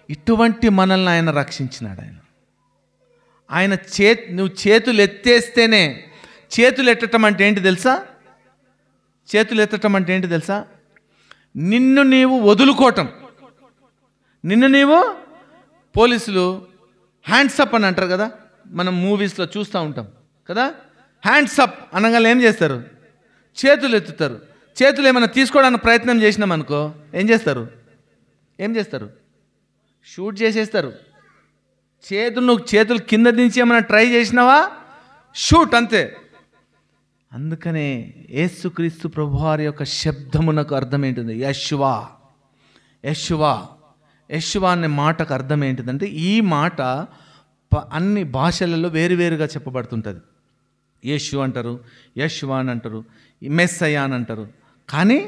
ఇటువంటి మనల్ని ఆయన రక్షించినాడు. నువ్వు చేతులు ఎత్తేస్తేనే, చేతులు ఎత్తటం అంటే ఏంటి తెలుసా? చేతులు ఎత్తటం అంటే ఏంటి తెలుసా? నిన్ను నీవు వదులుకోవటం. నిన్ను నీవు, పోలీసులు హ్యాండ్స్ అప్ అని అంటారు కదా, మనం మూవీస్లో చూస్తూ ఉంటాం కదా. హ్యాండ్స్ అప్ అనగానే ఏం చేస్తారు? చేతులు ఎత్తుతారు. చేతులు ఏమైనా తీసుకోవడానికి ప్రయత్నం చేసినామనుకో ఏం చేస్తారు? షూట్ చేసేస్తారు. నువ్వు చేతులు కింద దించి ఏమైనా ట్రై చేసినావా, షూట్ అంతే. అందుకనే యేసుక్రీస్తు ప్రభువారి యొక్క శబ్దమునకు అర్థం ఏంటిది? యెషువా. యెషువా అనే మాటకు అర్థం ఏంటిదంటే, ఈ మాట అన్ని భాషలలో వేరువేరుగా చెప్పబడుతుంటుంది. యేషు అంటారు, యెషువా అని అంటారు, మెస్సయ్య అని అంటారు. కానీ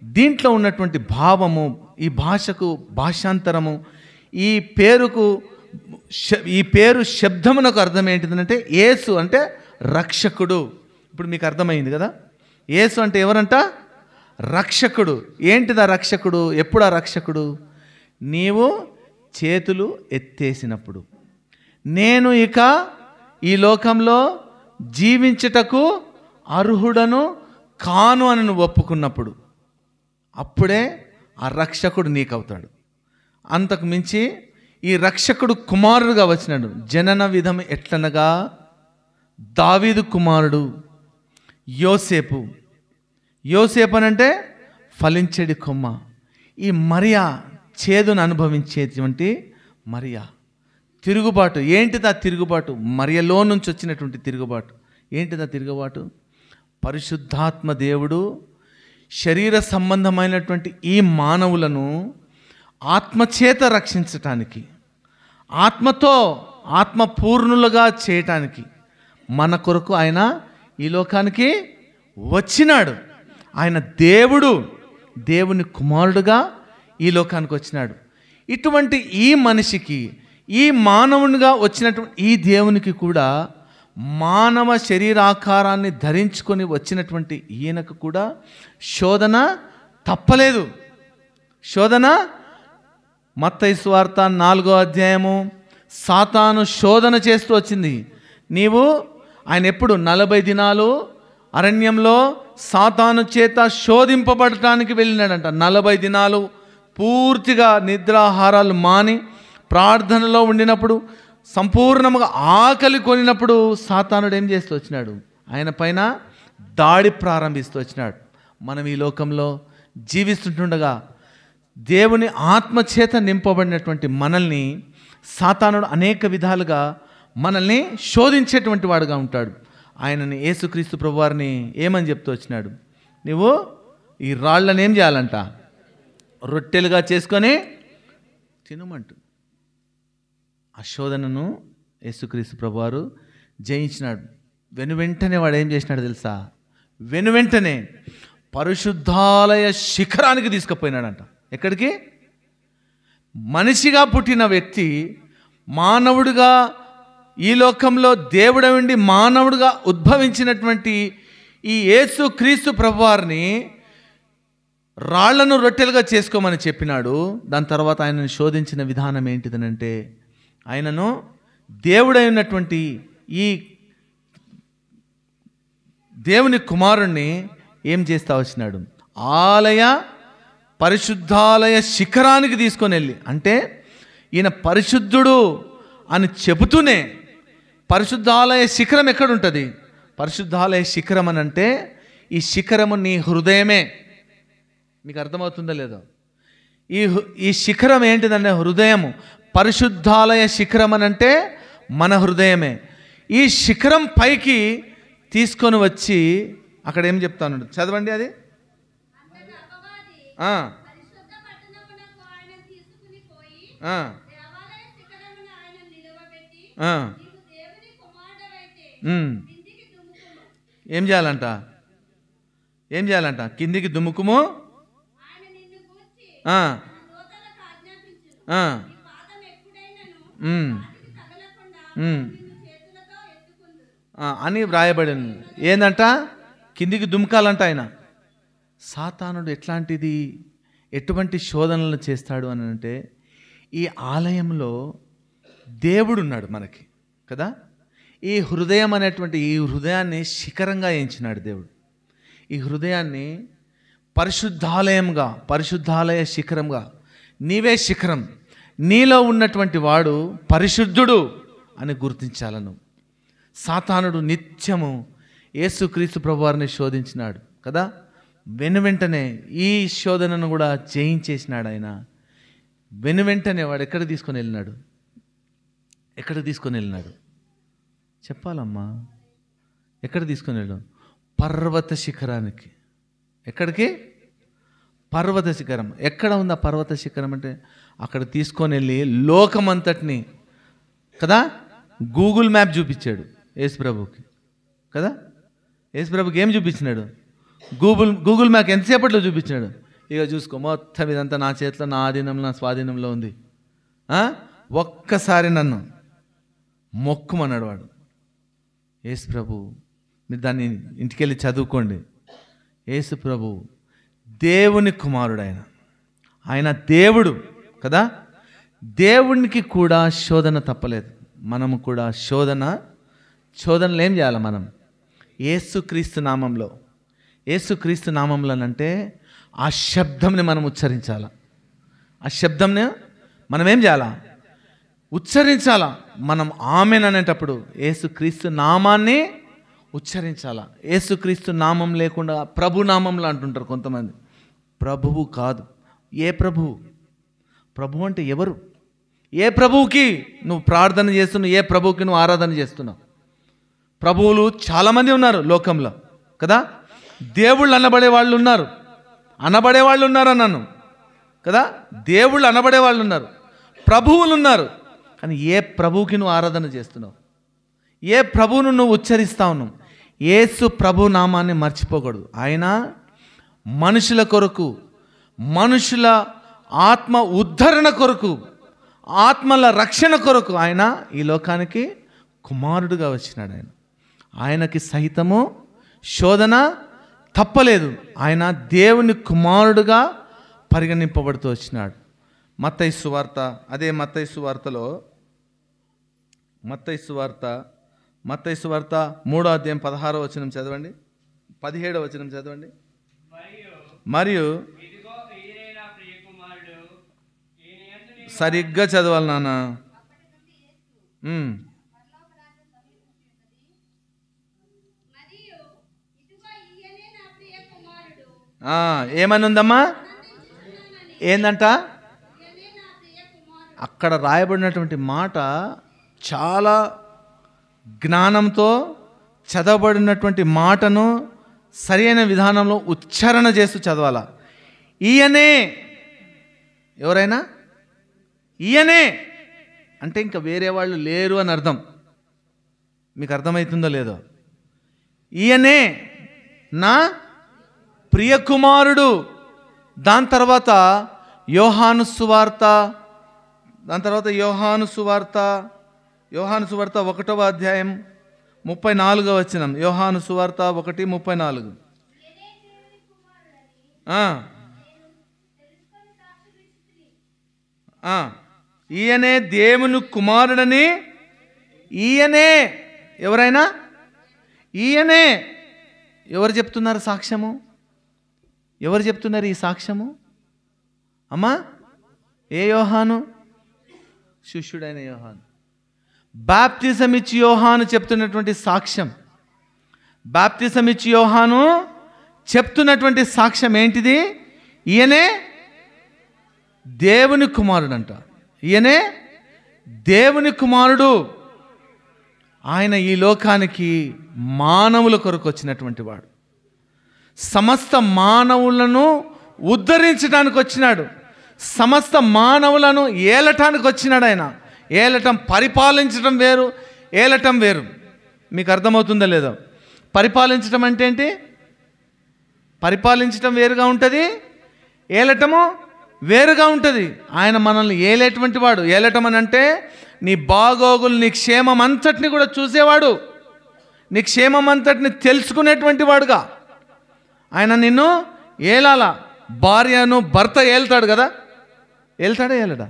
దీంట్లో ఉన్నటువంటి భావము, ఈ భాషకు భాషాంతరము, ఈ పేరు శబ్దమునకు అర్థం ఏంటిదంటే యేసు అంటే రక్షకుడు. ఇప్పుడు మీకు అర్థమైంది కదా, యేసు అంటే ఎవరంట? రక్షకుడు. ఏంటిదా రక్షకుడు? ఎప్పుడా రక్షకుడు? నీవు చేతులు ఎత్తేసినప్పుడు, నేను ఇక ఈ లోకంలో జీవించుటకు అర్హుడను కాను అని నువ్వు ఒప్పుకున్నప్పుడు, అప్పుడే ఆ రక్షకుడు నీకవుతాడు. అంతకు మించి ఈ రక్షకుడు కుమారుడుగా వచ్చినాడు. జనన విధం ఎట్లనగా దావీదు కుమారుడు యోసేపు అనంటే ఫలించేడి కొమ్మ. ఈ మరియా చేదును అనుభవించేటువంటి మరియా. తిరుగుబాటు. ఏంటిదా తిరుగుబాటు? మరియలో నుంచి వచ్చినటువంటి తిరుగుబాటు. ఏంటిదా తిరుగుబాటు? పరిశుద్ధాత్మ దేవుడు శరీర సంబంధమైనటువంటి ఈ మానవులను ఆత్మచేత రక్షించటానికి, ఆత్మ పూర్ణులుగా చేయటానికి మన కొరకు ఆయన ఈ లోకానికి వచ్చినాడు. ఆయన దేవుని కుమారుడుగా ఈ లోకానికి వచ్చినాడు. ఇటువంటి ఈ మనిషికి, ఈ మానవునిగా వచ్చినటువంటి ఈ దేవునికి కూడా మానవ శరీరాకారాన్ని ధరించుకొని వచ్చినటువంటి ఈయనకు కూడా శోధన తప్పలేదు. మత్తయి సువార్త 4వ అధ్యాయము, సాతాను శోధన చేస్తూ వచ్చింది. ఆయన ఎప్పుడు 40 దినాలు అరణ్యంలో సాతాను చేత శోధింపబడటానికి వెళ్ళినాడంట. 40 దినాలు పూర్తిగా నిద్రాహారాలు మాని ప్రార్థనలో ఉండినప్పుడు, సంపూర్ణంగా ఆకలి కొనినప్పుడు సాతానుడు ఏం చేస్తూ వచ్చినాడు? ఆయన పైన దాడి ప్రారంభిస్తూ వచ్చినాడు. మనం ఈ లోకంలో జీవిస్తుండగా దేవుని ఆత్మచేత నింపబడినటువంటి మనల్ని సాతానుడు అనేక విధాలుగా మనల్ని శోధించేటువంటి వాడుగా ఉంటాడు. ఆయనని యేసుక్రీస్తు ప్రభువారిని ఏమని చెప్తూ వచ్చినాడు? నువ్వు ఈ రాళ్ళని ఏం చేయాలంట? రొట్టెలుగా చేసుకొని తినమంటు. ఆ శోధనను యేసుక్రీస్తు ప్రభువారు జయించినాడు. వెనువెంటనే వాడు ఏం చేసినాడు తెలుసా? వెనువెంటనే పరిశుద్ధాలయ శిఖరానికి తీసుకుపోయినాడంట. ఎక్కడికి? మనిషిగా పుట్టిన వ్యక్తి మానవుడిగా ఈ లోకంలో దేవుడు ఉండి మానవుడిగా ఉద్భవించినటువంటి ఈ యేసు క్రీస్తు ప్రభువారిని రాళ్లను రొట్టెలుగా చేసుకోమని చెప్పినాడు. దాని తర్వాత ఆయనను శోధించిన విధానం ఏంటిదనంటే, ఆయనను దేవుడై ఉన్నటువంటి ఈ దేవుని కుమారుణ్ణి ఏం చేస్తా వచ్చినాడు? పరిశుద్ధాలయ శిఖరానికి తీసుకొని వెళ్ళి, అంటే ఈయన పరిశుద్ధుడు అని చెబుతూనే, పరిశుద్ధాలయ శిఖరం ఎక్కడుంటుంది? పరిశుద్ధాలయ శిఖరం అని అంటే ఈ శిఖరము నీ హృదయమే. మీకు అర్థమవుతుందో లేదో? ఈ శిఖరం ఏంటిదంటే హృదయము. పరిశుద్ధాలయ శిఖరం అని అంటే మన హృదయమే. ఈ శిఖరం పైకి తీసుకొని వచ్చి అక్కడ ఏం చెప్తాను, చదవండి అది. ఏం చేయాలంట? ఏం చేయాలంట? కిందికి దుముకుము. అని వ్రాయబడింది. ఏందంట? కిందికి దుముకాలంట. ఆయన సాతానుడు ఎటువంటి శోధనలు చేస్తాడు అని అంటే, ఈ ఆలయంలో దేవుడు ఉన్నాడు మనకి కదా. ఈ హృదయం అనేటువంటి ఈ హృదయాన్ని శిఖరంగా ఎంచినాడు దేవుడు. ఈ హృదయాన్ని పరిశుద్ధాలయంగా, పరిశుద్ధాలయ శిఖరంగా, నీవే శిఖరం, నీలో ఉన్నటువంటి వాడు పరిశుద్ధుడు అని గుర్తించాలను. సాతానుడు నిత్యము యేసుక్రీస్తు ప్రభువారిని శోధించినాడు కదా. వెనువెంటనే ఈ శోధనను కూడా జయించేసినాడు ఆయన. వెనువెంటనే వాడు ఎక్కడ తీసుకొని వెళ్ళినాడు? ఎక్కడ తీసుకొని వెళ్ళినాడు చెప్పాలమ్మా? ఎక్కడ తీసుకొని వెళ్ళాడు? పర్వత శిఖరానికి. ఎక్కడికి? పర్వత శిఖరం. ఎక్కడ ఉంది ఆ పర్వత శిఖరం అంటే, అక్కడ తీసుకొని వెళ్ళి లోకమంతటిని కదా గూగుల్ మ్యాప్ చూపించాడు యేసుప్రభుకి కదా. యేసుప్రభుకి ఏం చూపించినాడు? గూగుల్ మ్యాప్ ఎంతసేపట్లో చూపించాడు. ఇక చూసుకో, మొత్తం ఇదంతా నా చేతిలో, నా ఆధీనంలో, నా స్వాధీనంలో ఉంది. ఒక్కసారి నన్ను మొక్కుమన్నాడు వాడు. యేసుప్రభు, మీరు దాన్ని ఇంటికెళ్ళి చదువుకోండి. యేసుప్రభు దేవుని కుమారుడు. ఆయన దేవుడు కదా. దేవునికి కూడా శోధన తప్పలేదు. మనము కూడా శోధనలు ఏం చేయాలి? మనం యేసుక్రీస్తు నామంలో, యేసుక్రీస్తు నామంలో అంటే ఆ శబ్దంని మనం ఉచ్చరించాల. ఆ శబ్దంని మనం ఏం చేయాలా? ఉచ్చరించాలా. మనం ఆమెన్ అనేటప్పుడు యేసుక్రీస్తు నామాన్ని ఉచ్చరించాలా. యేసుక్రీస్తు నామం లేకుండా ప్రభు నామంలో అంటుంటారు కొంతమంది. ప్రభువు కాదు. ఏ ప్రభువు? ప్రభు అంటే ఎవరు? ఏ ప్రభువుకి నువ్వు ప్రార్థన చేస్తున్నావు? ఏ ప్రభువుకి నువ్వు ఆరాధన చేస్తున్నావు? ప్రభువులు చాలామంది ఉన్నారు లోకంలో కదా. దేవుళ్ళు అనబడే వాళ్ళు ఉన్నారు అన్నాను కదా. దేవుళ్ళు అనబడే వాళ్ళు ఉన్నారు, ప్రభువులు ఉన్నారు. కానీ ఏ ప్రభువుకి నువ్వు ఆరాధన చేస్తున్నావు? ఏ ప్రభువును నువ్వు ఉచ్చరిస్తా ఉన్నావు? యేసు ప్రభు నామాన్ని మర్చిపోకూడదు. ఆయన మనుషుల కొరకు, మనుషుల ఆత్మ ఉద్ధరణ కొరకు, ఆత్మల రక్షణ కొరకు ఆయన ఈ లోకానికి కుమారుడుగా వచ్చినాడు. ఆయనకి సహితము శోధన తప్పలేదు. ఆయన దేవుని కుమారుడుగా పరిగణింపబడుతూ వచ్చినాడు. మత్తయి సువార్త, అదే మత్తయి సువార్తలో, మత్తయి సువార్త 3వ అధ్యాయం 16వ వచనం చదవండి, 17వ వచనం చదవండి. మరియు సరిగ్గా చదవాలి నాన్న. ఏమని ఉందమ్మా? ఏందంట? అక్కడ రాయబడినటువంటి మాట చాలా జ్ఞానంతో చదవబడినటువంటి మాటను సరైన విధానంలో ఉచ్చారణ చేస్తూ చదవాలా. ఈయనే, ఎవరైనా ఈయనే అంటే ఇంకా వేరే వాళ్ళు లేరు అని అర్థం. మీకు అర్థమవుతుందో లేదో? ఈయనే నా ప్రియ కుమారుడు. దాని తర్వాత యోహాను సువార్త, యోహాను సువార్త 1వ అధ్యాయం 34వ వచనం. యోహాను సువార్త 1:34. ఈయనే దేవుని కుమారుడని, ఈయనే ఎవరైనా, ఈయనే ఎవరు చెప్తున్నారు సాక్ష్యము? ఎవరు చెప్తున్నారు ఈ సాక్ష్యము? అమ్మా, ఏ యోహాను? శిష్యుడైన యోహాను. బాప్తిజం ఇచ్చి యోహాను చెప్తున్నటువంటి సాక్ష్యం, బాప్తిజం ఇచ్చి యోహాను చెప్తున్నటువంటి సాక్ష్యం ఏంటిది? ఈయనే దేవుని కుమారుడు అంట. ఈయనే దేవుని కుమారుడు. ఆయన ఈ లోకానికి మానవుల కొరకు వచ్చినటువంటి వాడు. సమస్త మానవులను ఉద్ధరించడానికి వచ్చినాడు. సమస్త మానవులను ఏలటానికి వచ్చినాడు. ఆయన ఏలటం, పరిపాలించడం వేరు, ఏలటం వేరు. మీకు అర్థమవుతుందో లేదో? పరిపాలించడం అంటే ఏంటి? పరిపాలించడం వేరుగా ఉంటుంది, ఏలటము వేరుగా ఉంటుంది. ఆయన మనల్ని ఏలేటువంటి వాడు. ఏలటం అని అంటే నీ బాగోగులు, నీ క్షేమం అంతటిని కూడా చూసేవాడు, నీ క్షేమం అంతటిని తెలుసుకునేటువంటి వాడుగా ఆయన నిన్ను ఏలాల. భార్యను భర్త ఏలుతాడు కదా, ఏలుతాడా ఏలడా?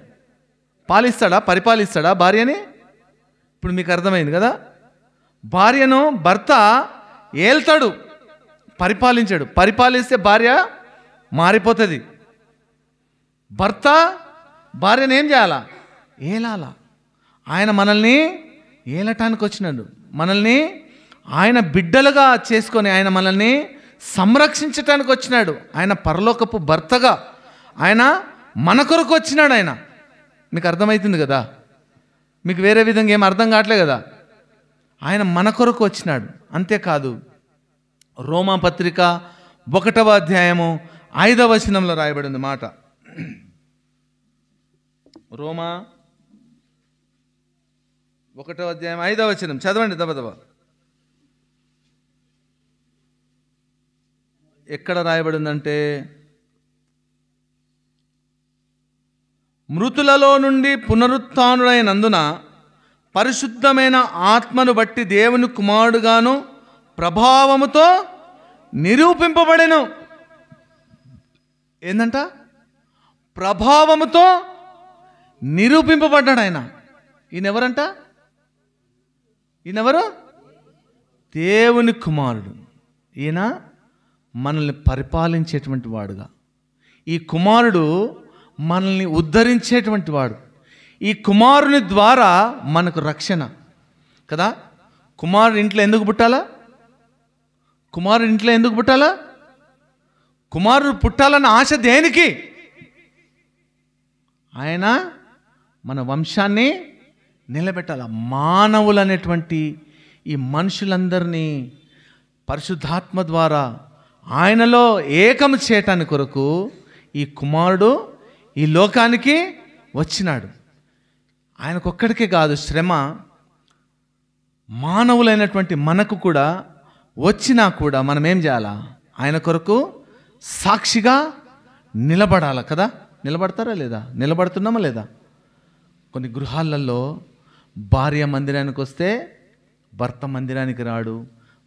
పాలిస్తాడా, పరిపాలిస్తాడా భార్యని? ఇప్పుడు మీకు అర్థమైంది కదా. భార్యను భర్త ఏల్తాడు, పరిపాలించాడు. పరిపాలిస్తే భార్య మారిపోతుంది. భర్త భార్యను ఏం చేయాలా? ఏలాలా. ఆయన మనల్ని ఏలటానికి వచ్చినాడు. మనల్ని ఆయన బిడ్డలుగా చేసుకొని ఆయన మనల్ని సంరక్షించటానికి వచ్చినాడు. ఆయన పరలోకపు భర్తగా ఆయన మన కొరకు వచ్చినాడు. ఆయన మీకు అర్థమవుతుంది కదా. మీకు వేరే విధంగా ఏం అర్థం కావట్లే కదా. ఆయన మన కొరకు వచ్చినాడు. అంతేకాదు, రోమా పత్రిక 1వ అధ్యాయము 5వ వచనంలో రాయబడింది మాట. రోమా 1వ అధ్యాయం 5వ వచనం చదవండి దబదబ. ఎక్కడ రాయబడిందంటే, మృతులలో నుండి పునరుత్థానుడైనందున పరిశుద్ధమైన ఆత్మను బట్టి దేవుని కుమారుడుగాను ప్రభావముతో నిరూపింపబడెను. ఏందంట? ప్రభావముతో నిరూపింపబడ్డాడు ఆయన. ఈయనెవరంట? ఈయనెవరు? దేవుని కుమారుడు. ఈయన మనల్ని పరిపాలించేటువంటి వాడుగా, ఈ కుమారుడు మనల్ని ఉద్ధరించేటువంటి వాడు. ఈ కుమారుని ద్వారా మనకు రక్షణ కదా. కుమారుడు ఇంట్లో ఎందుకు పుట్టాలా? కుమారుడు ఇంట్లో ఎందుకు పుట్టాలా? కుమారుడు పుట్టాలన్న ఆశ దేనికి? ఆయన మన వంశాన్ని నిలబెట్టాల. మానవులు అనేటువంటి ఈ మనుషులందరినీ పరిశుద్ధాత్మ ద్వారా ఆయనలో ఏకం చేయటానికి కొరకు ఈ కుమారుడు ఈ లోకానికి వచ్చినాడు. ఆయనకొక్కడికే కాదు శ్రమ, మానవులైనటువంటి మనకు కూడా వచ్చినా కూడా మనం ఏం చేయాలా? ఆయన కొరకు సాక్షిగా నిలబడాల కదా. నిలబడతారా లేదా? నిలబడుతున్నామా లేదా? కొన్ని గృహాలలో భార్య మందిరానికి వస్తే భర్త మందిరానికి రాడు,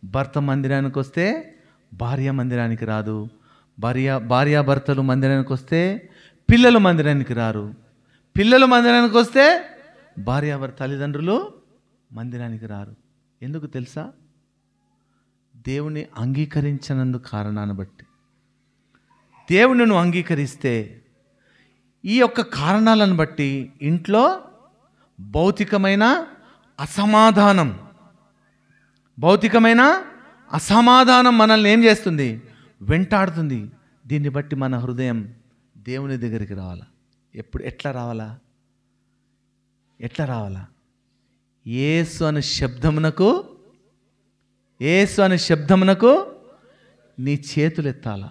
భర్త మందిరానికి వస్తే భార్య మందిరానికి రాదు, భార్యాభర్తలు మందిరానికి వస్తే పిల్లలు మందిరానికి రారు, పిల్లలు మందిరానికి వస్తే భార్యాభర్త తల్లిదండ్రులు మందిరానికి రారు. ఎందుకు తెలుసా? దేవుని అంగీకరించనందు కారణాన్ని బట్టి. దేవుని నువ్వు అంగీకరిస్తే ఈ యొక్క కారణాలను బట్టి ఇంట్లో భౌతికమైన అసమాధానం మనల్ని ఏం చేస్తుంది? వెంటాడుతుంది. దీన్ని బట్టి మన హృదయం దేవుని దగ్గరికి రావాలా. ఎట్లా రావాలా? యేసు అనే శబ్దమునకు నీ చేతులు ఎత్తాలా.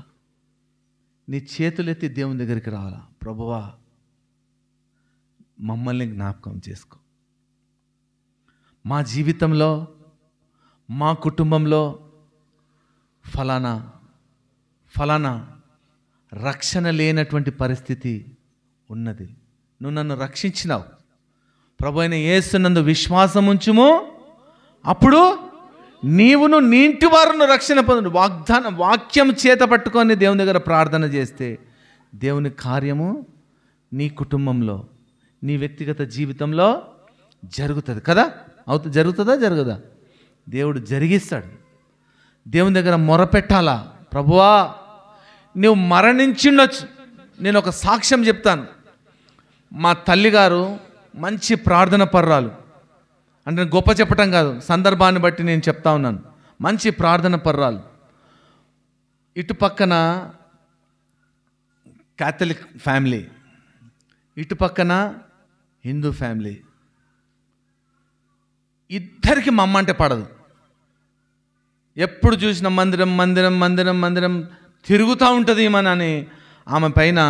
నీ చేతులెత్తి దేవుని దగ్గరికి రావాలా. ప్రభువా, మమ్మల్ని జ్ఞాపకం చేసుకో. మా జీవితంలో, మా కుటుంబంలో ఫలానా రక్షణ లేనటువంటి పరిస్థితి ఉన్నది, నువ్వు నన్ను రక్షించినావు, ప్రభు అయిన యేసునందు విశ్వాసం ఉంచుము, అప్పుడు నీవును నీ ఇంటి వారును రక్షణ పొందు. వాక్యం చేత పట్టుకొని దేవుని దగ్గర ప్రార్థన చేస్తే దేవుని కార్యము నీ కుటుంబంలో, నీ వ్యక్తిగత జీవితంలో జరుగుతుంది కదా. జరుగుతుందా జరగదా? దేవుడు జరిగిస్తాడు. దేవుని దగ్గర మొరపెట్టాలా, ప్రభువా నువ్వు మరణించిండొచ్చు. నేను ఒక సాక్ష్యం చెప్తాను. మా తల్లిగారు మంచి ప్రార్థన పర్రాలు, అంటే గొప్ప చెప్పటం కాదు, సందర్భాన్ని బట్టి నేను చెప్తా ఉన్నాను. మంచి ప్రార్థన పర్రాలు. ఇటు పక్కన క్యాథలిక్ ఫ్యామిలీ, ఇటు పక్కన హిందూ ఫ్యామిలీ. ఇద్దరికి మా అమ్మ అంటే పడదు. ఎప్పుడు చూసిన మందిరం మందిరం మందిరం మందిరం తిరుగుతూ ఉంటుంది ఈమెనని ఆమె పైన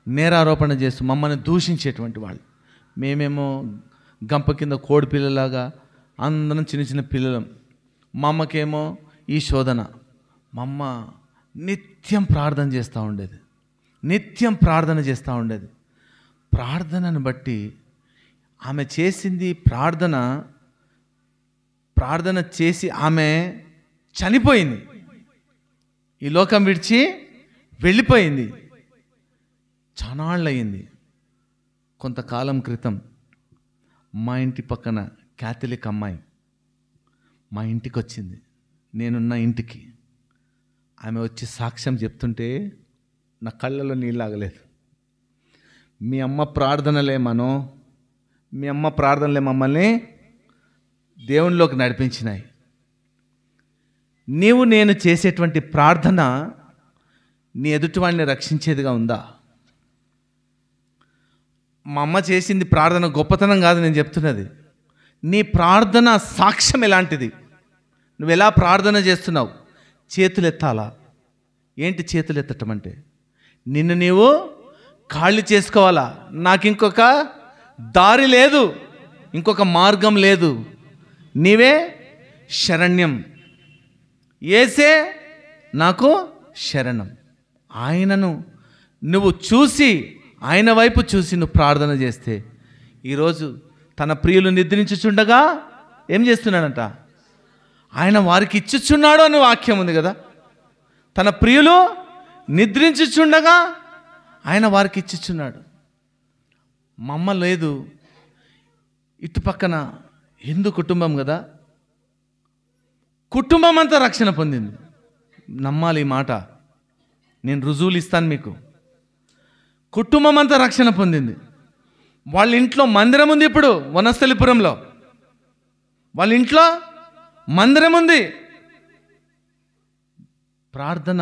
నేరారోపణ చేస్తూ మమ్మల్ని దూషించేటువంటి వాళ్ళు. మేమేమో గంప కింద కోడి పిల్లలాగా అందరం చిన్న చిన్న పిల్లలం. మా అమ్మకేమో ఈ శోధన. మా అమ్మ నిత్యం ప్రార్థన చేస్తూ ఉండేది, నిత్యం ప్రార్థన చేస్తూ ఉండేది. ప్రార్థనను బట్టి ఆమె చేసింది ప్రార్థన చేసి ఆమె చనిపోయింది, ఈ లోకం విడిచి వెళ్ళిపోయింది. చానాళ్ళయింది. కొంతకాలం క్రితం మా ఇంటి పక్కన క్యాథలిక్ అమ్మాయి మా ఇంటికి వచ్చింది, నేనున్న ఇంటికి. ఆమె వచ్చి సాక్ష్యం చెప్తుంటే నా కళ్ళలో నీళ్ళు ఆగలేదు. మీ అమ్మ ప్రార్థనలే మమ్మల్ని దేవునిలోకి నడిపించినాయి. నేను చేసేటువంటి ప్రార్థన నీ ఎదుటివాడిని రక్షించేదిగా ఉందా? మా అమ్మ చేసింది ప్రార్థన గొప్పతనం కాదు నేను చెప్తున్నది. నీ ప్రార్థన సాక్ష్యం ఎలాంటిది? నువ్వు ఎలా ప్రార్థన చేస్తున్నావు? చేతులు ఎత్తాలా? ఏంటి చేతులు ఎత్తటం అంటే? నిన్ను నీవు ఖాళీ చేసుకోవాలా. నాకు ఇంకొక దారి లేదు, ఇంకొక మార్గం లేదు, నీవే శరణ్యం, యేసే నాకు శరణం. ఆయనను నువ్వు చూసి, ఆయన వైపు చూసి నువ్వు ప్రార్థన చేస్తే, ఈరోజు తన ప్రియులు నిద్రించుచుండగా ఏం చేస్తున్నాడంట? ఆయన వారికి ఇచ్చుచున్నాడు అని వాక్యం ఉంది కదా. తన ప్రియులు నిద్రించుచుండగా ఆయన వారికి ఇచ్చుచున్నాడు. మా అమ్మ లేదు, ఇటు పక్కన హిందూ కుటుంబం కదా, కుటుంబం అంతా రక్షణ పొందింది. నమ్మాలి ఈ మాట, నేను రుజువులు ఇస్తాను మీకు. కుటుంబం అంతా రక్షణ పొందింది. వాళ్ళ ఇంట్లో మందిరం ఉంది. ఇప్పుడు వనస్థలిపురంలో వాళ్ళ ఇంట్లో మందిరం ఉంది. ప్రార్థన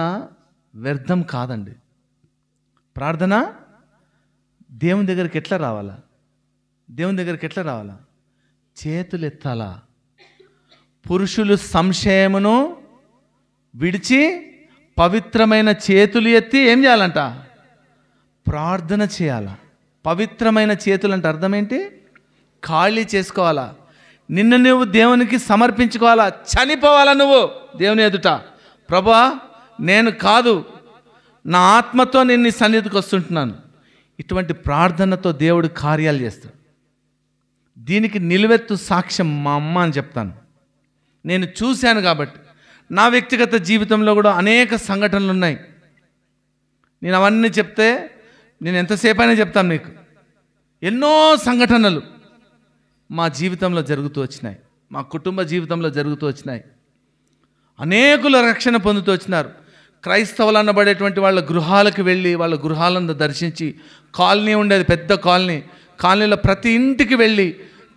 వ్యర్థం కాదండి. ప్రార్థన దేవుని దగ్గరికి ఎట్లా రావాలా? చేతులు ఎత్తాలా. పురుషులు సంశయమును విడిచి పవిత్రమైన చేతులు ఎత్తి ఏం చేయాలంట? ప్రార్థన చేయాలా. పవిత్రమైన చేతులు అంటే అర్థం ఏంటి? ఖాళీ చేసుకోవాలా, నిన్ను నువ్వు దేవునికి సమర్పించుకోవాలా, చనిపోవాలా నువ్వు దేవుని ఎదుట. ప్రభువా నేను కాదు, నా ఆత్మతో నేను నీ సన్నిధికి వస్తుంటున్నాను. ఇటువంటి ప్రార్థనతో దేవుడు కార్యాలు చేస్తాడు. దీనికి నిలువెత్తు సాక్ష్యం మా అమ్మ అని చెప్తాను. నేను చూశాను కాబట్టి. నా వ్యక్తిగత జీవితంలో కూడా అనేక సంఘటనలు ఉన్నాయి. నేను అవన్నీ చెప్తే నేను ఎంతసేపు అయినా చెప్తాను మీకు. ఎన్నో సంఘటనలు మా జీవితంలో జరుగుతూ వచ్చినాయి, మా కుటుంబ జీవితంలో జరుగుతూ వచ్చినాయి. అనేకుల రక్షణ పొందుతూ వచ్చినారు. క్రైస్తవులు అనబడేటువంటి వాళ్ళ గృహాలకు వెళ్ళి వాళ్ళ గృహాలను దర్శించి, కాలనీ ఉండేది, పెద్ద కాలనీలో ప్రతి ఇంటికి వెళ్ళి,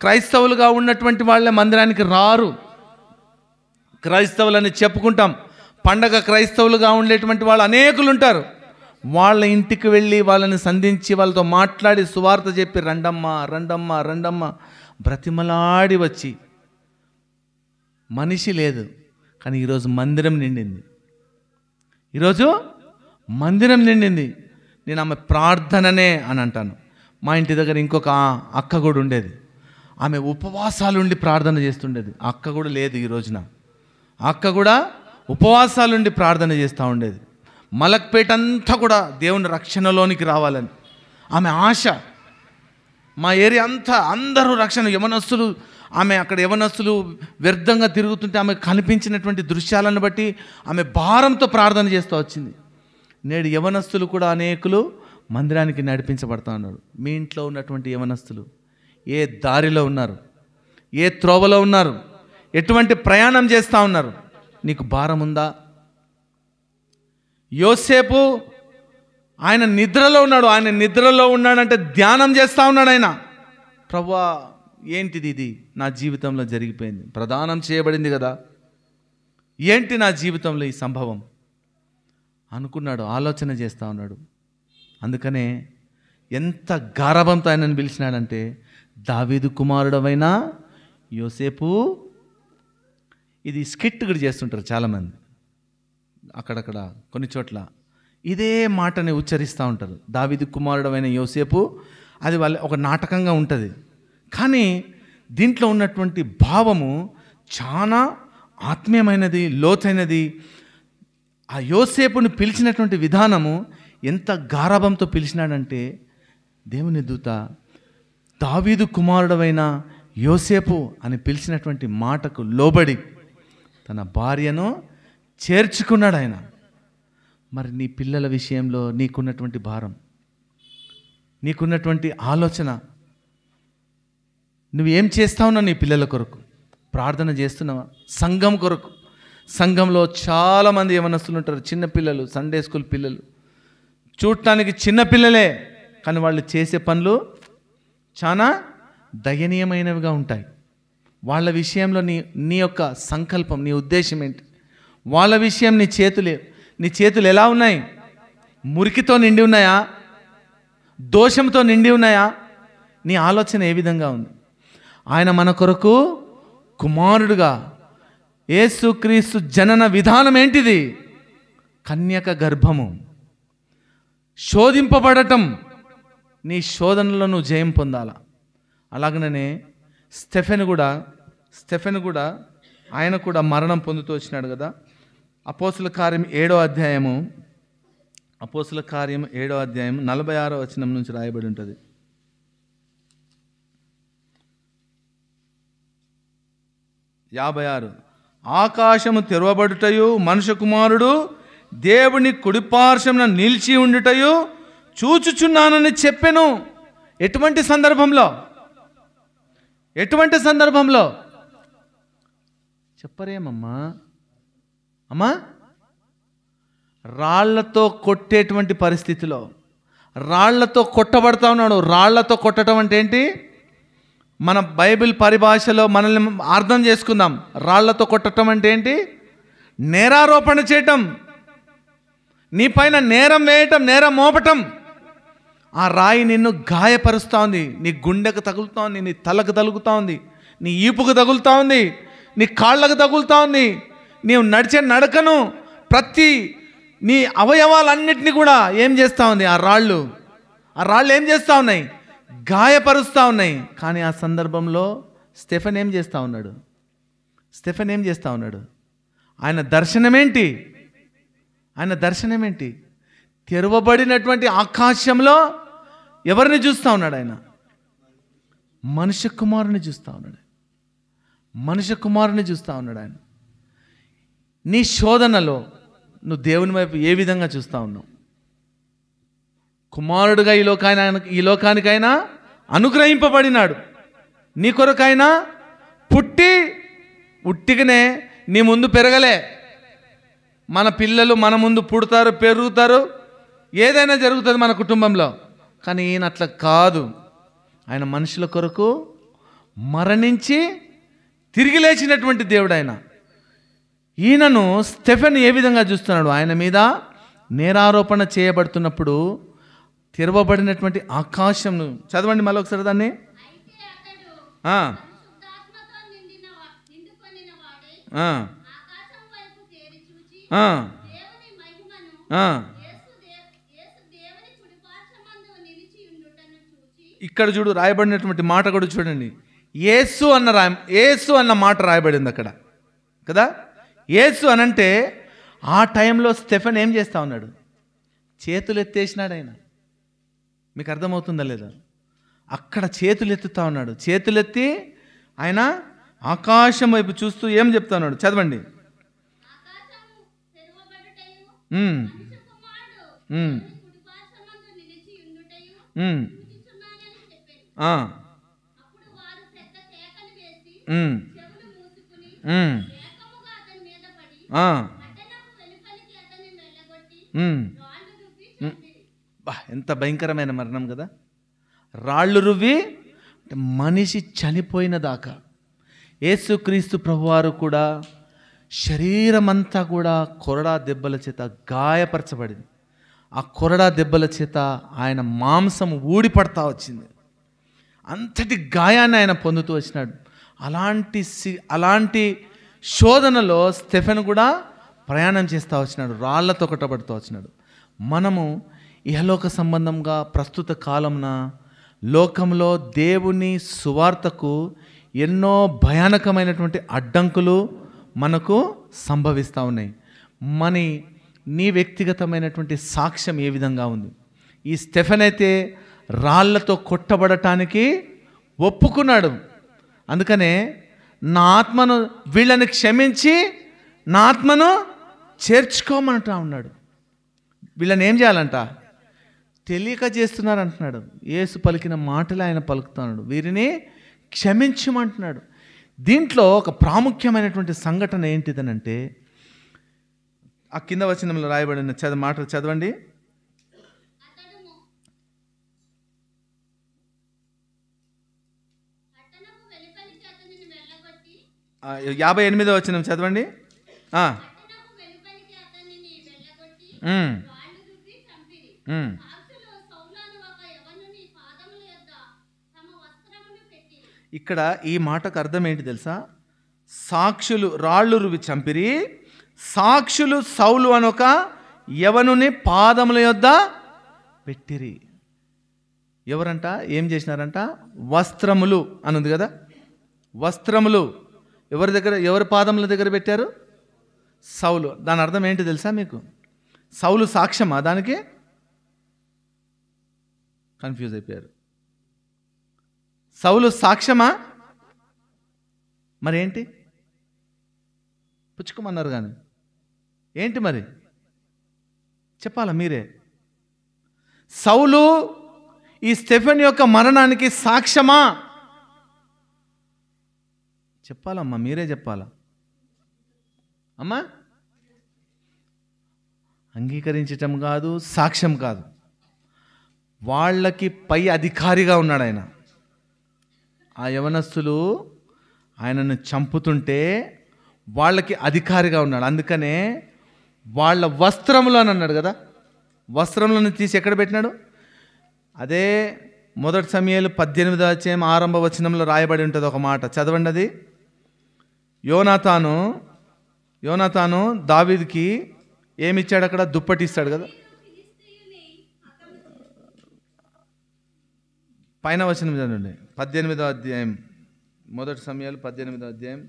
క్రైస్తవులుగా ఉన్నటువంటి వాళ్ళే మందిరానికి రారు, క్రైస్తవులని చెప్పుకుంటాం. పండగ క్రైస్తవులుగా ఉండేటువంటి వాళ్ళు అనేకులు ఉంటారు. వాళ్ళ ఇంటికి వెళ్ళి వాళ్ళని సంధించి వాళ్ళతో మాట్లాడి సువార్త చెప్పి రండమ్మ బ్రతిమలాడి వచ్చి, మనిషి లేదు కానీ ఈరోజు మందిరం నిండింది. నేను ఆమె ప్రార్థననే అని అంటాను. మా ఇంటి దగ్గర ఇంకొక అక్క కూడా ఉండేది. ఆమె ఉపవాసాలు ఉండి ప్రార్థన చేస్తుండేది. అక్క కూడా లేదు ఈ రోజున. అక్క కూడా ఉపవాసాలుండి ప్రార్థన చేస్తూ ఉండేది. మలక్పేట అంతా కూడా దేవుని రక్షణలోనికి రావాలని ఆమె ఆశ. మా ఏరియా అంతా అందరూ రక్షణ, యవనస్తులు, ఆమె అక్కడ యవనస్తులు వ్యర్థంగా తిరుగుతుంటే ఆమె కనిపించినటువంటి దృశ్యాలను బట్టి ఆమె భారంతో ప్రార్థన చేస్తూ వచ్చింది. నేడు యవనస్తులు కూడా అనేకులు మందిరానికి నడిపించబడతా ఉన్నారు. మీ ఇంట్లో ఉన్నటువంటి యవనస్తులు ఏ దారిలో ఉన్నారు, ఏ త్రోవలో ఉన్నారు, ఎటువంటి ప్రయాణం చేస్తూ ఉన్నారు? నీకు భారం ఉందా? యోసేపు ఆయన నిద్రలో ఉన్నాడు. ఆయన నిద్రలో ఉన్నాడంటే ధ్యానం చేస్తూ ఉన్నాడు. ఆయన ప్రభువా ఏంటిది, ఇది నా జీవితంలో జరిగిపోయింది, ప్రదానం చేయబడింది కదా, ఏంటి నా జీవితంలో ఈ సంభవం అనుకున్నాడు, ఆలోచన చేస్తూ ఉన్నాడు. అందుకనే ఎంత గారభంతో ఆయనను పిలిచినాడంటే, దావీదు కుమారుడవైన యోసేపు. ఇది స్కిట్ కూడా చేస్తుంటారు చాలామంది, అక్కడక్కడ కొన్ని చోట్ల ఇదే మాటని ఉచ్చరిస్తూ ఉంటారు, దావీదు కుమారుడవైన యోసేపు. అది వాళ్ళ ఒక నాటకంగా ఉంటుంది. కానీ దీంట్లో ఉన్నటువంటి భావము చాలా ఆత్మీయమైనది, లోతైనది. ఆ యోసేపుని పిలిచినటువంటి విధానము ఎంత గారాభంతో పిలిచినాడంటే, దేవుని దూత దావీదు కుమారుడవైన యోసేపు అని పిలిచినటువంటి మాటకు లోబడి తన భార్యను చేర్చుకున్నాడు ఆయన. మరి నీ పిల్లల విషయంలో నీకున్నటువంటి భారం, నీకున్నటువంటి ఆలోచన, నువ్వేం చేస్తా ఉన్నావు? నీ పిల్లల కొరకు ప్రార్థన చేస్తున్నావా? సంఘం కొరకు. సంఘంలో చాలామంది యవనస్తులు ఉంటారు, చిన్నపిల్లలు, సండే స్కూల్ పిల్లలు, చూడటానికి చిన్నపిల్లలే, కానీ వాళ్ళు చేసే పనులు చాలా దయనీయమైనవిగా ఉంటాయి. వాళ్ళ విషయంలో నీ యొక్క సంకల్పం, నీ ఉద్దేశం ఏంటి? వాళ్ళ విషయం నీ చేతులు ఎలా ఉన్నాయి? మురికితో నిండి ఉన్నాయా? దోషంతో నిండి ఉన్నాయా? నీ ఆలోచన ఏ విధంగా ఉంది? ఆయన మన కొరకు కుమారుడుగా, యేసుక్రీస్తు జనన విధానం ఏంటిది? కన్యక గర్భము, శోధింపబడటం. నీ శోధనలో నువ్వు జయం పొందాలా. అలాగనే స్టెఫెన్ కూడా ఆయన కూడా మరణం పొందుతూ వచ్చినాడు కదా. అపోస్తుల కార్యం 7వ అధ్యాయము 46వ వచనం నుంచి రాయబడి ఉంటుంది. 56 ఆకాశము తెరవబడుటయు మనుష్య కుమారుడు దేవుని కుడిపార్శ్వమున నిలిచి ఉండుటయు చూచుచున్నానని చెప్పెను. ఎటువంటి సందర్భంలో చెప్పరేమమ్మా? అమ్మా, రాళ్లతో కొట్టేటువంటి పరిస్థితిలో, రాళ్లతో కొట్టబడతా ఉన్నాడు. రాళ్లతో కొట్టడం అంటే ఏంటి? మన బైబిల్ పరిభాషలో మనల్ని అర్థం చేసుకుందాం. రాళ్లతో కొట్టడం అంటే ఏంటి? నేరారోపణ చేయటం, నీ పైన నేరం వేయటం, నేరం మోపటం. ఆ రాయి నిన్ను గాయపరుస్తూ ఉంది, నీ గుండెకు తగులుతూ ఉంది, నీ తలకు తగులుతూ ఉంది, నీ ఈపుకు తగులుతూ ఉంది, నీ కాళ్ళకు తగులుతూ ఉంది. నీవు నడిచే నడకను, ప్రతి నీ అవయవాలన్నిటినీ కూడా ఏం చేస్తూ ఉంది? ఆ రాళ్ళు ఏం చేస్తూ ఉన్నాయి? గాయపరుస్తూ ఉన్నాయి. కానీ ఆ సందర్భంలో స్టెఫెన్ ఏం చేస్తూ ఉన్నాడు? ఆయన దర్శనమేంటి? తెరవబడినటువంటి ఆకాశంలో ఎవరిని చూస్తూ ఉన్నాడు? ఆయన మనుష్య కుమారుని చూస్తూ ఉన్నాడు. ఆయన నీ శోధనలో నువ్వు దేవుని వైపు ఏ విధంగా చూస్తూ ఉన్నావు? కుమారుడుగా ఈ లోకానికైనా అనుగ్రహింపబడినాడు. నీ కొరకైనా పుట్టి ఉట్టిగానే నీ ముందు పెరగలే. మన పిల్లలు మన ముందు పుడతారు, పెరుగుతారు, ఏదైనా జరుగుతుంది మన కుటుంబంలో. కానీ ఈయన అట్లా కాదు. ఆయన మనుషుల కొరకు మరణించి తిరిగి లేచినటువంటి దేవుడు ఆయన. ఈయనను స్టెఫెన్ ఏ విధంగా చూస్తున్నాడు? ఆయన మీద నేరారోపణ చేయబడుతున్నప్పుడు తెరవబడినటువంటి ఆకాశంను చదవండి మళ్ళీ ఒకసారి దాన్ని. ఇక్కడ చూడు, రాయబడినటువంటి మాట కూడా చూడండి. యేసు అన్న మాట రాయబడింది అక్కడ కదా. యేసు అనంటే ఆ టైంలో స్టెఫెన్ ఏం చేస్తూ ఉన్నాడు? చేతులు ఎత్తేసినాడు ఆయన. మీకు అర్థమవుతుందా లేదా? అక్కడ చేతులు ఎత్తుతా ఉన్నాడు. చేతులెత్తి ఆయన ఆకాశం వైపు చూస్తూ ఏం చెప్తా ఉన్నాడు? చదవండి. ఎంత భయంకరమైన మరణం కదా! రాళ్ళు రువ్వి, అంటే మనిషి చనిపోయిన దాకా. యేసుక్రీస్తు ప్రభువారు కూడా శరీరం అంతా కూడా కొరడా దెబ్బల చేత గాయపరచబడింది. ఆ కొరడా దెబ్బల చేత ఆయన మాంసం ఊడిపడతా వచ్చింది. అంతటి గాయాన్ని ఆయన పొందుతూ వచ్చినాడు. అలాంటి శోధనలో స్టెఫెన్ కూడా ప్రయాణం చేస్తూ వచ్చినాడు, రాళ్లతో కొట్టబడుతూ వచ్చినాడు. మనము ఇహలోక సంబంధంగా ప్రస్తుత కాలంన లోకంలో దేవుని సువార్తకు ఎన్నో భయానకమైనటువంటి అడ్డంకులు మనకు సంభవిస్తూ ఉన్నాయి. నీ వ్యక్తిగతమైనటువంటి సాక్ష్యం ఏ విధంగా ఉంది? ఈ స్టెఫెన్ అయితే రాళ్లతో కొట్టబడటానికి ఒప్పుకున్నాడు. అందుకనే నా ఆత్మను వీళ్ళని క్షమించి నా ఆత్మను చేర్చుకోమంటా ఉన్నాడు. వీళ్ళని ఏం చేయాలంట? తెలియక చేస్తున్నారు అంటున్నాడు. యేసు పలికిన మాటలు ఆయన పలుకుతున్నాడు. వీరిని క్షమించమంటున్నాడు. దీంట్లో ఒక ప్రాముఖ్యమైనటువంటి సంఘటన ఏంటిదనంటే, ఆ కింద వచనంలో రాయబడిన మాటలు చదవండి. 58వ వచనం చదవండి. ఇక్కడ ఈ మాటకు అర్థం ఏంటి తెలుసా? సాక్షులు రాళ్ళు రువి చంపిరి, సాక్షులు సౌలు అనొక యవనుని పాదముల యొద్ద పెట్టిరి. ఎవరంట? ఏం చేసినారంట? వస్త్రములు అనుంది కదా. వస్త్రములు ఎవరి పాదముల దగ్గర పెట్టారు? సౌలు. దాని అర్థం ఏంటి తెలుసా మీకు? సౌలు సాక్ష్యమా? దానికి కన్ఫ్యూజ్ అయిపోయారు. సౌలు సాక్ష్యమా? మరేంటి? పుచ్చుకోమన్నారు కానీ ఏంటి మరి చెప్పాలా మీరే? సౌలు ఈ స్టెఫెన్ యొక్క మరణానికి సాక్ష్యమా? చెప్పాలమ్మా, మీరే చెప్పాలా అమ్మా. అంగీకరించటం కాదు, సాక్ష్యం కాదు. వాళ్ళకి పై అధికారిగా ఉన్నాడు ఆయన. ఆ యవనస్తులు ఆయనను చంపుతుంటే వాళ్ళకి అధికారిగా ఉన్నాడు. అందుకనే వాళ్ళ వస్త్రములు అని అన్నాడు కదా. వస్త్రములను తీసి ఎక్కడ పెట్టినాడు? అదే 1 సమూయేలు 18వ అధ్యాయం ఆరంభ వచనంలో రాయబడి ఉంటుంది ఒక మాట. చదవండి. అది యోనాతాను దావీదుకి ఏమిచ్చాడు? అక్కడ దుప్పటి ఇస్తాడు కదా. పైన వచనం చదవండి. 18వ అధ్యాయం 1 సమూయేలు 18వ అధ్యాయం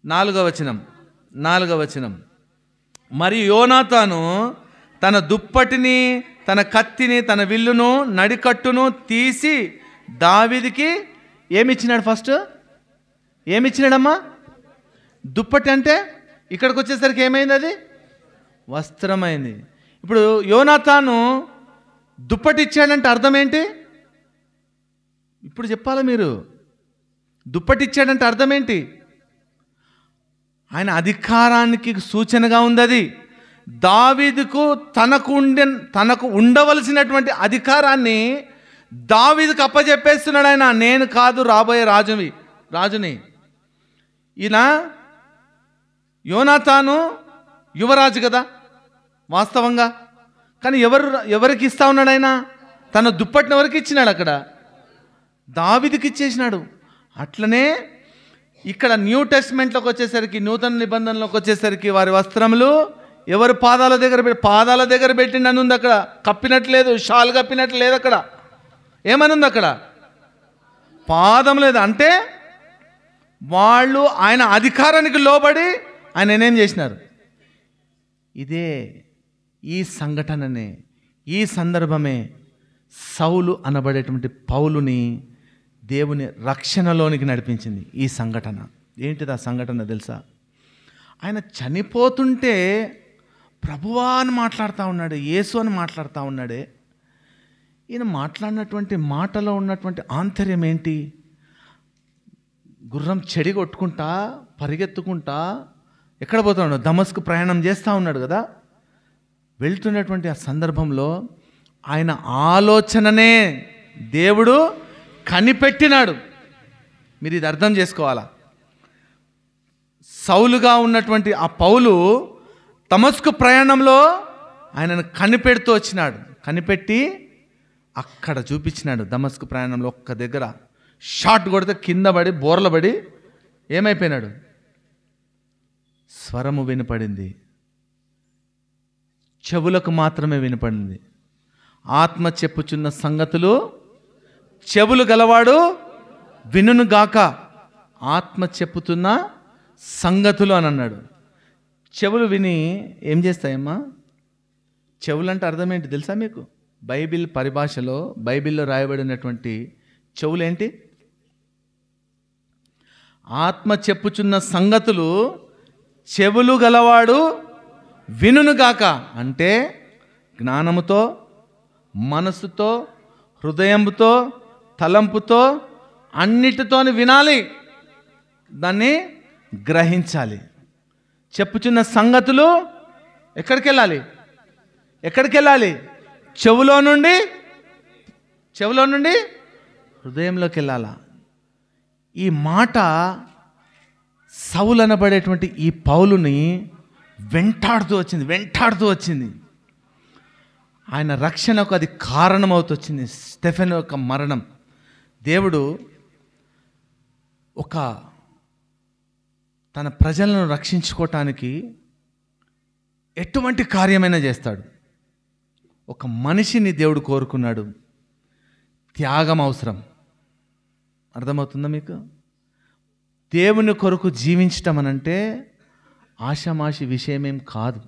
4వ వచనం. మరియు యోనాతాను తన దుప్పటిని, తన కత్తిని, తన విల్లును, నడికట్టును తీసి దావీదుకి ఏమిచ్చినాడు? ఫస్ట్ ఏమిచ్చినాడమ్మా? దుప్పటి. అంటే ఇక్కడికి వచ్చేసరికి ఏమైంది? అది వస్త్రమైంది. ఇప్పుడు యోనాతాను దుప్పటి ఇచ్చాడంటే అర్థం ఏంటి? ఇప్పుడు చెప్పాలా మీరు? దుప్పటి ఇచ్చాడంటే అర్థం ఏంటి? ఆయన అధికారానికి సూచనగా ఉంది అది. దావీదుకు తనకు ఉండవలసినటువంటి అధికారాన్ని దావీదుకు అప్పచెప్పేస్తున్నాడు ఆయన. నేను కాదు రాబోయే రాజుని. ఈయన యోనాతాను యువరాజు కదా వాస్తవంగా. కానీ ఎవరికి ఇస్తా ఉన్నాడు ఆయన? తన దుప్పటిని ఎవరికి ఇచ్చినాడు? అక్కడ దావీదుకి ఇచ్చేసినాడు. అట్లనే ఇక్కడ న్యూ టెస్ట్మెంట్లోకి వచ్చేసరికి, నూతన నిబంధనలోకి వచ్చేసరికి వారి వస్త్రములు ఎవరు పాదాల దగ్గర పెట్టిండని ఉంది అక్కడ. కప్పినట్లేదు, షాల్ కప్పినట్లు లేదు అక్కడ. ఏమని ఉంది అక్కడ? పాదం లేదు. అంటే వాళ్ళు ఆయన అధికారానికి లోబడి ఆయన ఏం చేసినారు? ఇదే, ఈ సంఘటననే, ఈ సందర్భమే సౌలు అనబడేటువంటి పౌలుని దేవుని రక్షణలోనికి నడిపించింది. ఈ సంఘటన ఏంటిది? ఆ సంఘటన తెలుసా? ఆయన చనిపోతుంటే ప్రభువా అని మాట్లాడుతూ ఉన్నాడు, యేసు అని మాట్లాడుతూ ఉన్నాడే. ఈయన మాట్లాడినటువంటి మాటలో ఉన్నటువంటి ఆంతర్యం ఏంటి? గుర్రం చెడి కొట్టుకుంటా పరిగెత్తుకుంటా ఎక్కడ పోతా ఉన్నాడు? దమస్కు ప్రయాణం చేస్తూ ఉన్నాడు కదా. వెళ్తున్నటువంటి ఆ సందర్భంలో ఆయన ఆలోచననే దేవుడు కనిపెట్టినాడు. మీరు ఇది అర్థం చేసుకోవాలా. సౌలుగా ఉన్నటువంటి ఆ పౌలు దమస్కు ప్రయాణంలో ఆయనను కనిపెడుతూ వచ్చినాడు. కనిపెట్టి అక్కడ చూపించినాడు. దమస్కు ప్రయాణంలో ఒక్క దగ్గర షాట్ కొడితే కింద పడి బోర్లబడి ఏమైపోయినాడు? స్వరము వినపడింది, చెవులకు మాత్రమే వినపడింది. ఆత్మ చెప్పుచున్న సంగతులు చెవులు గలవాడు వినును గాక. ఆత్మ చెప్పుతున్న సంగతులు అని అన్నాడు. చెవులు విని ఏం చేస్తాయమ్మా? చెవులు అంటే అర్థం ఏంటి తెలుసా మీకు? బైబిల్ పరిభాషలో, బైబిల్లో రాయబడినటువంటి చెవులు ఏంటి? ఆత్మ చెప్పుచున్న సంగతులు చెవులు గలవాడు వినునుగాక. అంటే జ్ఞానముతో, మనసుతో, హృదయంతో, తలంపుతో, అన్నిటితోని వినాలి, దాన్ని గ్రహించాలి. చెప్పుచున్న సంగతులు ఎక్కడికి వెళ్ళాలి? చెవులో నుండి హృదయంలోకి వెళ్ళాలా. ఈ మాట సౌలు అనబడేటువంటి ఈ పౌలుని వెంటాడుతూ వచ్చింది. ఆయన రక్షణకు అది కారణమవుతూ వచ్చింది. స్టెఫెను యొక్క మరణం. దేవుడు తన ప్రజలను రక్షించుకోవటానికి ఎటువంటి కార్యమైనా చేస్తాడు. ఒక మనిషిని దేవుడు కోరుకున్నాడు. త్యాగం అవసరం. అర్థమవుతుందా మీకు? దేవుని కొరకు జీవించటం అనంటే ఆషామాషి విషయమేం కాదు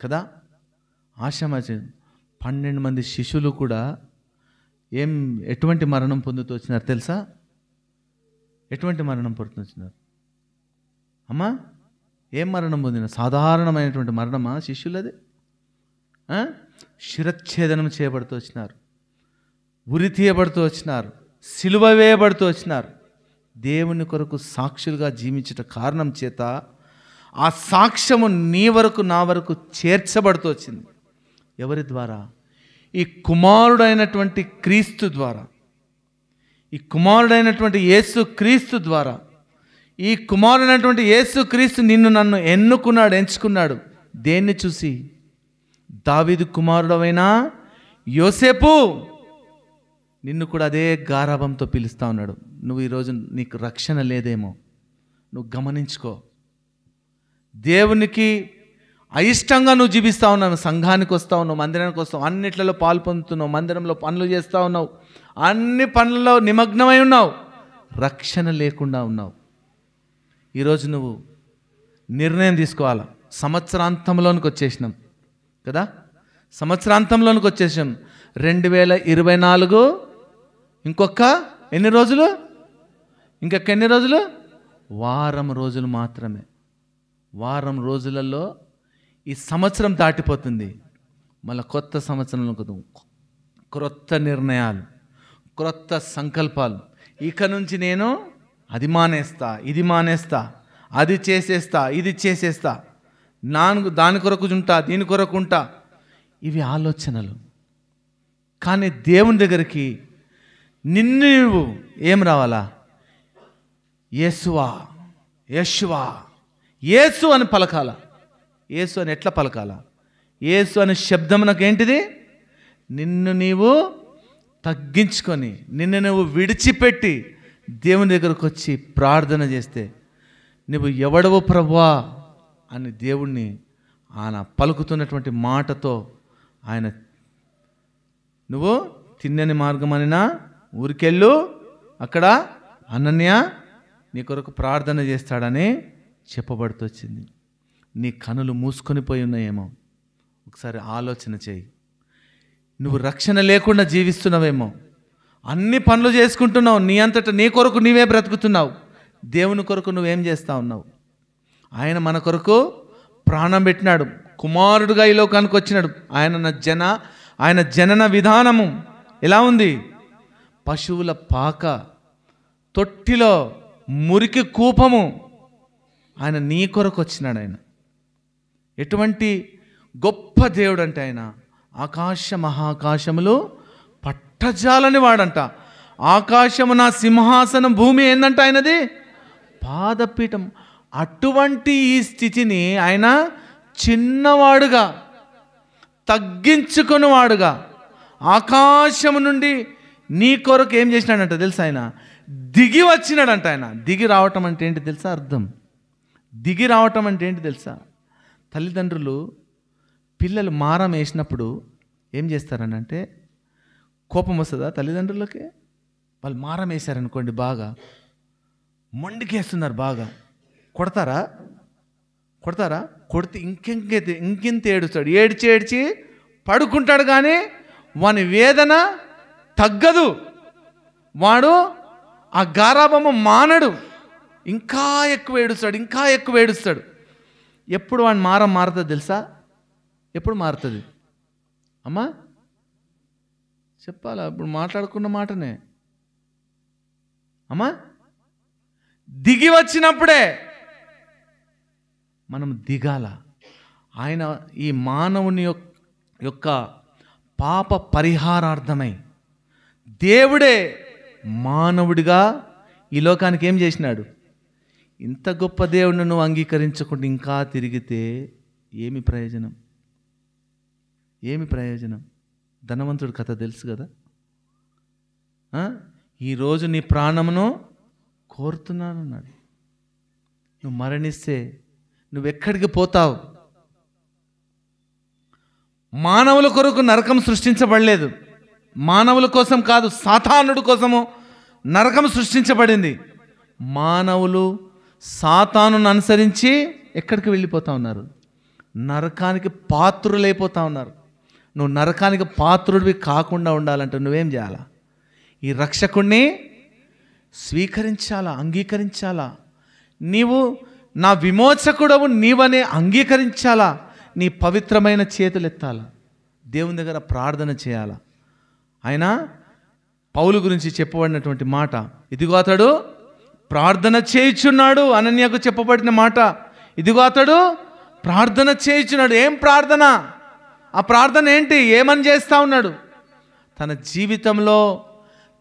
కదా. ఆషామాషి 12 మంది శిష్యులు కూడా ఎటువంటి మరణం పొందుతూ వచ్చినారు తెలుసా? ఎటువంటి మరణం పొందుతూ వచ్చినారు అమ్మా? ఏం మరణం పొందిన? సాధారణమైనటువంటి మరణమా శిష్యులది? శిరచ్ఛేదనం చేయబడుతూ వచ్చినారు, ఉరి తీయబడుతూ వచ్చినారు, సిలువ వేయబడుతూ వచ్చినారు. దేవుని కొరకు సాక్షులుగా జీవించట కారణం చేత ఆ సాక్ష్యము నీ వరకు నా వరకు చేర్చబడుతూ వచ్చింది. ఎవరి ద్వారా? ఈ కుమారుడైనటువంటి క్రీస్తు ద్వారా. ఈ కుమారుడైనటువంటి యేసు క్రీస్తు ద్వారా. ఈ కుమారుడైనటువంటి యేసు క్రీస్తు నిన్ను నన్ను ఎంచుకున్నాడు. దేన్ని చూసి? దావీదు కుమారుడవైన యోసేపు, నిన్ను కూడా అదే గారాభంతో పిలుస్తూ ఉన్నాడు. నువ్వు ఈరోజు నీకు రక్షణ లేదేమో, నువ్వు గమనించుకో. దేవునికి అయిష్టంగా నువ్వు జీవిస్తూ ఉన్నావు. సంఘానికి వస్తూ ఉన్నావు, మందిరానికి వస్తావు, అన్నిట్లలో పాలు పొందుతున్నావు, మందిరంలో పనులు చేస్తూ ఉన్నావు, అన్ని పనులలో నిమగ్నమై ఉన్నావు, రక్షణ లేకుండా ఉన్నావు. ఈరోజు నువ్వు నిర్ణయం తీసుకోవాలా. సంవత్సరాంతంలోనికి వచ్చేసినాం కదా. సంవత్సరాంతంలోనికి వచ్చేసాం. 2024 ఇంకొక ఎన్ని రోజులు? ఇంకెన్ని రోజులు? వారం రోజులు మాత్రమే. వారం రోజులలో ఈ సంవత్సరం దాటిపోతుంది. మళ్ళీ కొత్త సంవత్సరంలో క్రొత్త నిర్ణయాలు, క్రొత్త సంకల్పాలు. ఇక నుంచి నేను అది మానేస్తా, ఇది మానేస్తా, అది చేసేస్తా, ఇది చేసేస్తా, దాని కొరకు ఉంటా, దీని కొరకు ఉంటా. ఇవి ఆలోచనలు. కానీ దేవుని దగ్గరికి నువ్వు ఏం రావాలా? యేసువా, యెషువా, యేసు అని పలకాల. యేసు అని ఎట్లా పలకాల? యేసు అనే శబ్దం నాకేంటిది? నిన్ను నీవు తగ్గించుకొని, నిన్ను నువ్వు విడిచిపెట్టి దేవుని దగ్గరకు వచ్చి ప్రార్థన చేస్తే, నువ్వు ఎవడవో ప్రభువా అని దేవుణ్ణి ఆయన పలుకుతున్నటువంటి మాటతో ఆయన, నువ్వు తిన్నని మార్గమనినా ఊరికెళ్ళు, అక్కడ అనన్య నీ కొరకు ప్రార్థన చేస్తాడని చెప్పబడుతూ వచ్చింది. నీ కనులు మూసుకొని పోయి ఉన్నాయేమో, ఒకసారి ఆలోచన చేయి. నువ్వు రక్షణ లేకుండా జీవిస్తున్నావేమో, అన్ని పనులు చేసుకుంటున్నావు, నీ అంతటా నీ కొరకు నీవే బ్రతుకుతున్నావు. దేవుని కొరకు నువ్వేం చేస్తూ ఉన్నావు? ఆయన మన కొరకు ప్రాణం పెట్టినాడు, కుమారుడుగా ఈ లోకానికి వచ్చినాడు. ఆయన జనన విధానము ఎలా ఉంది? పశువుల పాక, తొట్టిలో మురికి కూపము. ఆయన నీ కొరకు వచ్చినాడు. ఆయన ఎటువంటి గొప్ప దేవుడు అంటే, ఆయన ఆకాశ మహాకాశములు పట్టజాలని వాడంట. ఆకాశము నా సింహాసనం, భూమి ఏందంట ఆయనది పాదపీఠం. అటువంటి ఈ స్థితిని ఆయన చిన్నవాడుగా, తగ్గించుకున్నవాడుగా ఆకాశము నుండి నీ కొరకు ఏం చేసినాడంట తెలుసా? ఆయన దిగి వచ్చినాడంట. ఆయన దిగి రావటం అంటే ఏంటి తెలుసా? అర్థం దిగి రావటం అంటే ఏంటి తెలుసా? తల్లిదండ్రులు పిల్లలు మారం వేసినప్పుడు ఏం చేస్తారనంటే, కోపం వస్తుందా తల్లిదండ్రులకి? వాళ్ళు మారం వేశారనుకోండి, బాగా మొండికేస్తున్నారు, బాగా కొడతారా? కొడితే ఇంకెంత ఏడుస్తాడు. ఏడ్చి పడుకుంటాడు, కానీ వాని వేదన తగ్గదు. వాడు ఆ గారాబము మానడు, ఇంకా ఎక్కువ ఏడుస్తాడు. ఎప్పుడు వాడిని మారం మారుతుంది తెలుసా? ఎప్పుడు మారుతుంది అమ్మా? చెప్పాలా? ఇప్పుడు మాట్లాడుకున్న మాటనే అమ్మా. దిగి వచ్చినప్పుడే మనం దిగాల. ఆయన ఈ మానవుని యొక్క పాప పరిహారార్థమై దేవుడే మానవుడిగా ఈ లోకానికి ఏం చేసినాడు? ఇంత గొప్ప దేవుడిని నువ్వు అంగీకరించకుండా ఇంకా తిరిగితే ఏమి ప్రయోజనం? ధనవంతుడి కథ తెలుసు కదా. ఈరోజు నీ ప్రాణమును కోరుతున్నానన్నాడు. నువ్వు మరణిస్తే నువ్వెక్కడికి పోతావు? మానవుల కొరకు నరకం సృష్టించబడలేదు. మానవుల కోసం కాదు, సాతానుడి కోసము నరకం సృష్టించబడింది. మానవులు సాతానును అనుసరించి ఎక్కడికి వెళ్ళిపోతూ ఉన్నారు? నరకానికి పాత్రులైపోతూ ఉన్నారు. నువ్వు నరకానికి పాత్రుడివి కాకుండా ఉండాలంటే నువ్వేం చేయాలా? ఈ రక్షకుణ్ణి స్వీకరించాలా, అంగీకరించాలా. నీవు నా విమోచకుడవు నీవనే అంగీకరించాలా. నీ పవిత్రమైన చేతులు ఎత్తాలా, దేవుని దగ్గర ప్రార్థన చేయాలా. ఆయన పౌలు గురించి చెప్పబడినటువంటి మాట, ఇదిగో అతడు ప్రార్థన చేయుచున్నాడు. అనన్యకు చెప్పబడిన మాట, ఇదిగో అతడు ప్రార్థన చేయుచున్నాడు. ఏం ప్రార్థన? ఆ ప్రార్థన ఏంటి? ఏమని చేస్తూ ఉన్నాడు? తన జీవితంలో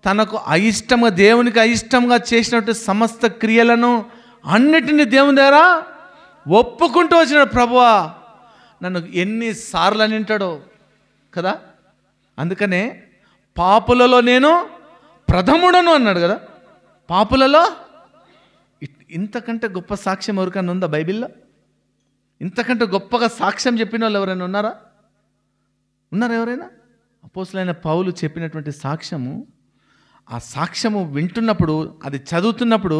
తనకు అయిష్టంగా, దేవునికి అయిష్టంగా చేసినట్టు సమస్త క్రియలను అన్నిటినీ దేవుని దగ్గర ఒప్పుకుంటూ వచ్చినాడు. ప్రభువా, నన్ను ఎన్నిసార్లు అని వింటాడో కదా. అందుకనే పాపులలో నేను ప్రథముడను అన్నాడు కదా. పాపులలో ఇంతకంటే గొప్ప సాక్ష్యం ఎవరికైనా ఉందా బైబిల్లో? ఇంతకంటే గొప్పగా సాక్ష్యం చెప్పిన వాళ్ళు ఎవరైనా ఉన్నారా? ఎవరైనా? అపోస్తలుడైన పౌలు చెప్పినటువంటి సాక్ష్యము, ఆ సాక్ష్యము వింటున్నప్పుడు, అది చదువుతున్నప్పుడు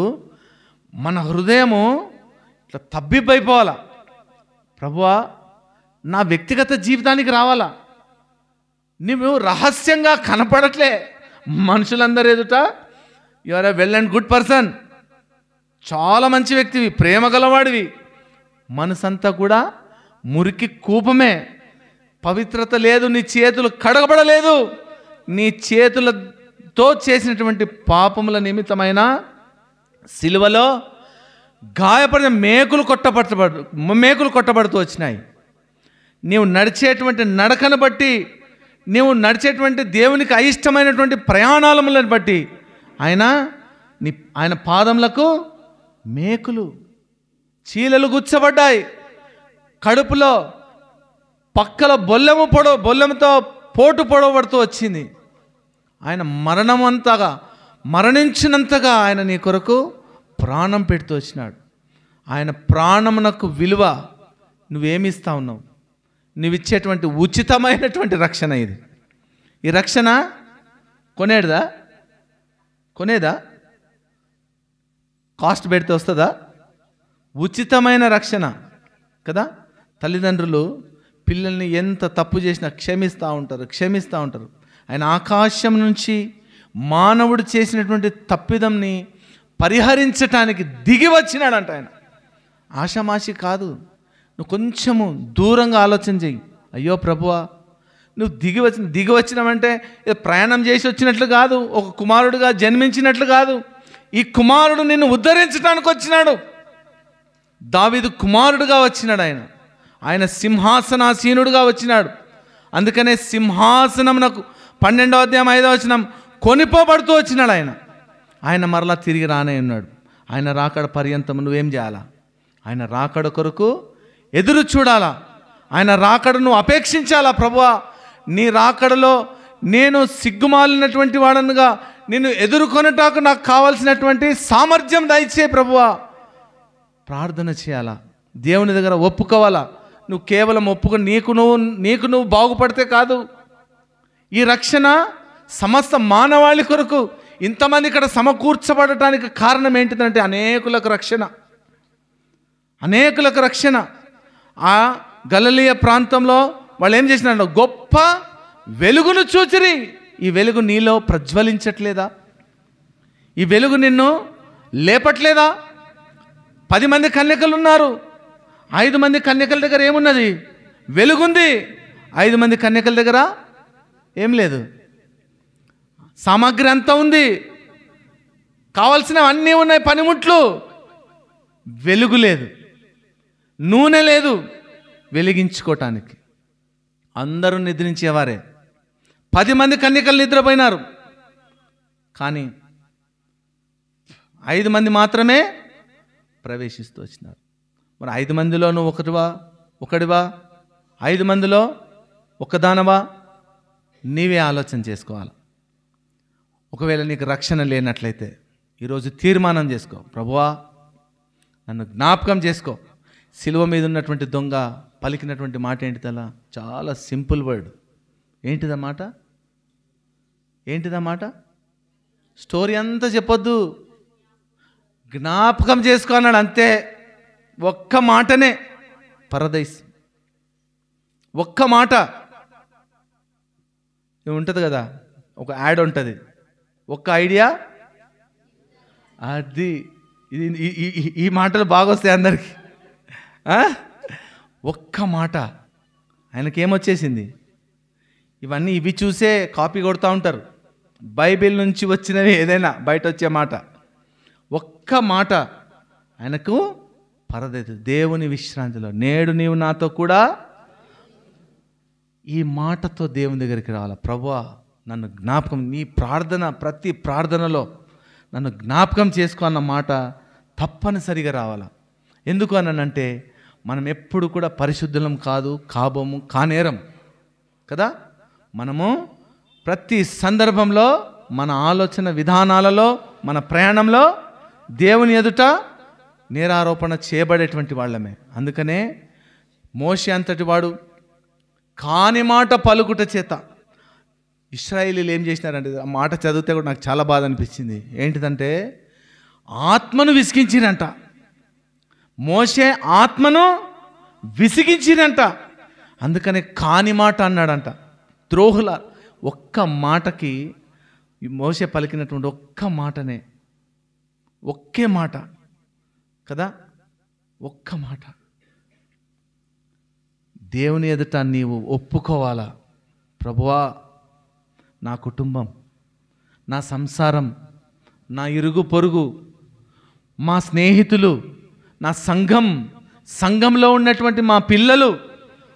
మన హృదయము ఇట్లా తబ్బిబ్బైపోవాలా. ప్రభువా, నా వ్యక్తిగత జీవితానికి రావాలా. నువ్వు రహస్యంగా కనపడట్లే మనుషులందరూ ఎదుట. You are a well and good person, చాలా మంచి వ్యక్తివి, ప్రేమ గలవాడివి. మనసంతా కూడా మురికి కూపమే, పవిత్రత లేదు, నీ చేతులు కడగబడలేదు. నీ చేతులతో చేసినటువంటి పాపముల నిమిత్తమైన సిలువలో గాయపడిన మేకులు కొట్టబడుతూ వచ్చినాయి. నీవు నడిచేటువంటి నడకను బట్టి, నీవు నడిచేటువంటి దేవునికి అయిష్టమైనటువంటి ప్రయాణాలను బట్టి ఆయన పాదములకు మేకులు, చీలలు గుచ్చబడ్డాయి. కడుపులో పక్కల బొల్లెముతో పోటు పొడవబడుతూ వచ్చింది. ఆయన మరణించినంతగా ఆయన నీ కొరకు ప్రాణం పెడుతూ వచ్చినాడు. ఆయన ప్రాణమునకు విలువ నువ్వేమిస్తా ఉన్నావు? నువ్వు ఇచ్చేటువంటి ఉచితమైనటువంటి రక్షణ ఇది. ఈ రక్షణ కొనేదా? కాస్ట్ పెడితే వస్తుందా? ఉచితమైన రక్షణ కదా. తల్లిదండ్రులు పిల్లల్ని ఎంత తప్పు చేసినా క్షమిస్తూ ఉంటారు. ఆయన ఆకాశం నుంచి మానవుడు చేసినటువంటి తప్పిదంని పరిహరించటానికి దిగి వచ్చినాడంట. ఆయన ఆషామాషి కాదు. నువ్వు కొంచెము దూరంగా ఆలోచన చెయ్యి. అయ్యో ప్రభువా, నువ్వు దిగి వచ్చినావంటే ప్రయాణం చేసి వచ్చినట్లు కాదు, ఒక కుమారుడుగా జన్మించినట్లు కాదు. ఈ కుమారుడు నిన్ను ఉద్ధరించడానికి వచ్చినాడు. దావీదు కుమారుడుగా వచ్చినాడు. ఆయన సింహాసనాసీనుడుగా వచ్చినాడు. అందుకనే సింహాసనమునకు 12వ అధ్యాయం 5వ వచనం కొనిపోబడుతూ వచ్చినాడు. ఆయన మరలా తిరిగి రానే ఉన్నాడు. ఆయన రాకడ పర్యంతం నువ్వేం చేయాలా? ఆయన రాకడ కొరకు ఎదురు చూడాలా? ఆయన రాకడను అపేక్షించాలా? ప్రభువా, నీ రాకడలో నేను సిగ్గుమాలినటువంటి వాడనుగా నిన్ను ఎదుర్కొనటానికి నాకు కావాల్సినటువంటి సామర్థ్యం దయచే ప్రభువా. ప్రార్థన చేయాలా? దేవుని దగ్గర ఒప్పుకోవాలా? నువ్వు కేవలం ఒప్పుకొని నీకు నువ్వు బాగుపడితే కాదు. ఈ రక్షణ సమస్త మానవాళి కొరకు ఇంతమంది ఇక్కడ సమకూర్చబడటానికి కారణం ఏంటిదంటే అనేకులకు రక్షణ. ఆ గలిలయ ప్రాంతంలో వాళ్ళు ఏం చేసినారు? గొప్ప వెలుగును చూచిరి. ఈ వెలుగు నీలో ప్రజ్వలించట్లేదా? ఈ వెలుగు నిన్ను లేపట్లేదా? 10 మంది కన్యకలు ఉన్నారు. 5 మంది కన్యకల దగ్గర ఏమున్నది? వెలుగుంది. 5 మంది కన్యకల దగ్గర ఏం లేదు. సామాగ్రి అంతా ఉంది, కావాల్సినవి అన్నీ ఉన్నాయి, పనిముట్లు. వెలుగు లేదు, నూనె లేదు వెలిగించుకోవటానికి. అందరూ నిద్రించేవారే. 10 మంది కన్యకలు నిద్రపోయినారు, కానీ 5 మంది మాత్రమే ప్రవేశిస్తూ వచ్చినారు. మరి 5 మందిలో నువ్వు ఒకడివా? 5 మందిలో ఒకదానవా? నీవే ఆలోచన చేసుకోవాలి. ఒకవేళ నీకు రక్షణ లేనట్లయితే ఈరోజు తీర్మానం చేసుకో, ప్రభువా నన్ను జ్ఞాపకం చేసుకో. సిలువ మీద ఉన్నటువంటి దొంగ పలికినటువంటి మాట ఏంటిదలా? చాలా సింపుల్ వర్డ్. ఏంటిదన్నమాట? స్టోరీ అంతా చెప్పొద్దు, జ్ఞాపకం చేసుకో అన్నాడు అంతే. ఒక్క మాటనే పరదైస్. ఒక్క మాట ఉంటుంది కదా, ఒక యాడ్ ఉంటుంది, ఒక్క ఐడియా. అది ఈ మాటలు బాగా వస్తాయి అందరికీ. ఒక్క మాట ఆయనకేమొచ్చేసింది? ఇవి చూసే కాపీ కొడుతూ ఉంటారు. బైబిల్ నుంచి వచ్చినవి ఏదైనా బయట వచ్చే మాట, ఒక్క మాట ఆయనకు పరదైదు. దేవుని విశ్రాంతిలో నేడు నీవు నాతో కూడా. ఈ మాటతో దేవుని దగ్గరికి రావాలి. ప్రభువా నన్ను జ్ఞాపకం, నీ ప్రార్థన ప్రతి ప్రార్థనలో నన్ను జ్ఞాపకం చేసుకో అన్న మాట తప్పనిసరిగా రావాలా. ఎందుకు అనంటే మనం ఎప్పుడు కూడా పరిశుద్ధులం కానేరం కదా. మనము ప్రతి సందర్భంలో మన ఆలోచన విధానాలలో మన ప్రయాణంలో దేవుని ఎదుట నేరారోపణ చేయబడేటువంటి వాళ్ళమే. అందుకనే మోషే అంతటి వాడు కాని మాట పలుకుట చేత ఇశ్రాయేలీలు ఏం చేసినారంటే, ఆ మాట చదివితే కూడా నాకు చాలా బాధ అనిపించింది. ఏంటిదంటే ఆత్మను విసిగించిరంట. మోషే ఆత్మను విసిగించిరంట. అందుకనే కాని మాట అన్నాడంట. ద్రోహుల ఒక్క మాటకి మోషే పలికినటువంటి ఒక్క మాటనే, ఒక్కే మాట కదా, ఒక్క మాట. దేవుని ఎదుట నీవు ఒప్పుకోవాలా. ప్రభువా నా కుటుంబం, నా సంసారం, నా ఇరుగు పొరుగు, మా స్నేహితులు, నా సంఘంలో ఉన్నటువంటి మా పిల్లలు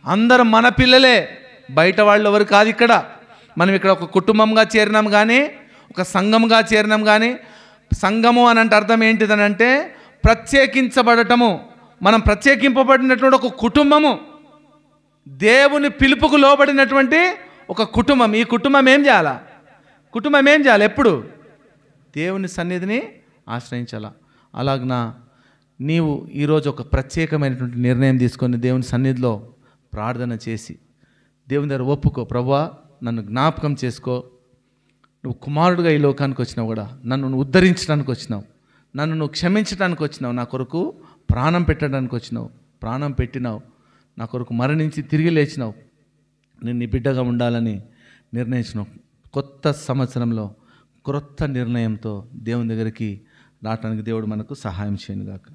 అందరూ మన పిల్లలే, బయట వాళ్ళు ఎవరు కాదు. మనం ఇక్కడ ఒక కుటుంబంగా చేరినాం కానీ, ఒక సంఘంగా చేరినాం కానీ. సంఘము అని అంటే అర్థం ఏంటిదనంటే ప్రత్యేకించబడటము. మనం ప్రత్యేకింపబడినటువంటి ఒక కుటుంబము, దేవుని పిలుపుకు లోబడినటువంటి ఒక కుటుంబం. ఈ కుటుంబం ఏం చేయాలి? ఎప్పుడు దేవుని సన్నిధిని ఆశ్రయించాలా. అలాగనా నీవు ఈరోజు ఒక ప్రత్యేకమైనటువంటి నిర్ణయం తీసుకొని దేవుని సన్నిధిలో ప్రార్థన చేసి దేవుని దగ్గర ఒప్పుకో, ప్రభువా నన్ను జ్ఞాపకం చేసుకో, నువ్వు కుమారుడుగా ఈ లోకానికి వచ్చినావు కూడా, నన్ను నువ్వు ఉద్ధరించడానికి వచ్చినావు, నన్ను నువ్వు క్షమించడానికి వచ్చినావు, నా కొరకు ప్రాణం పెట్టడానికి వచ్చినావు, ప్రాణం పెట్టినావు, నా కొరకు మరణించి తిరిగి లేచినావు, నేను నీ బిడ్డగా ఉండాలని నిర్ణయించినావు. కొత్త సంవత్సరంలో క్రొత్త నిర్ణయంతో దేవుని దగ్గరికి రావటానికి దేవుడు మనకు సహాయం చేయను గాక.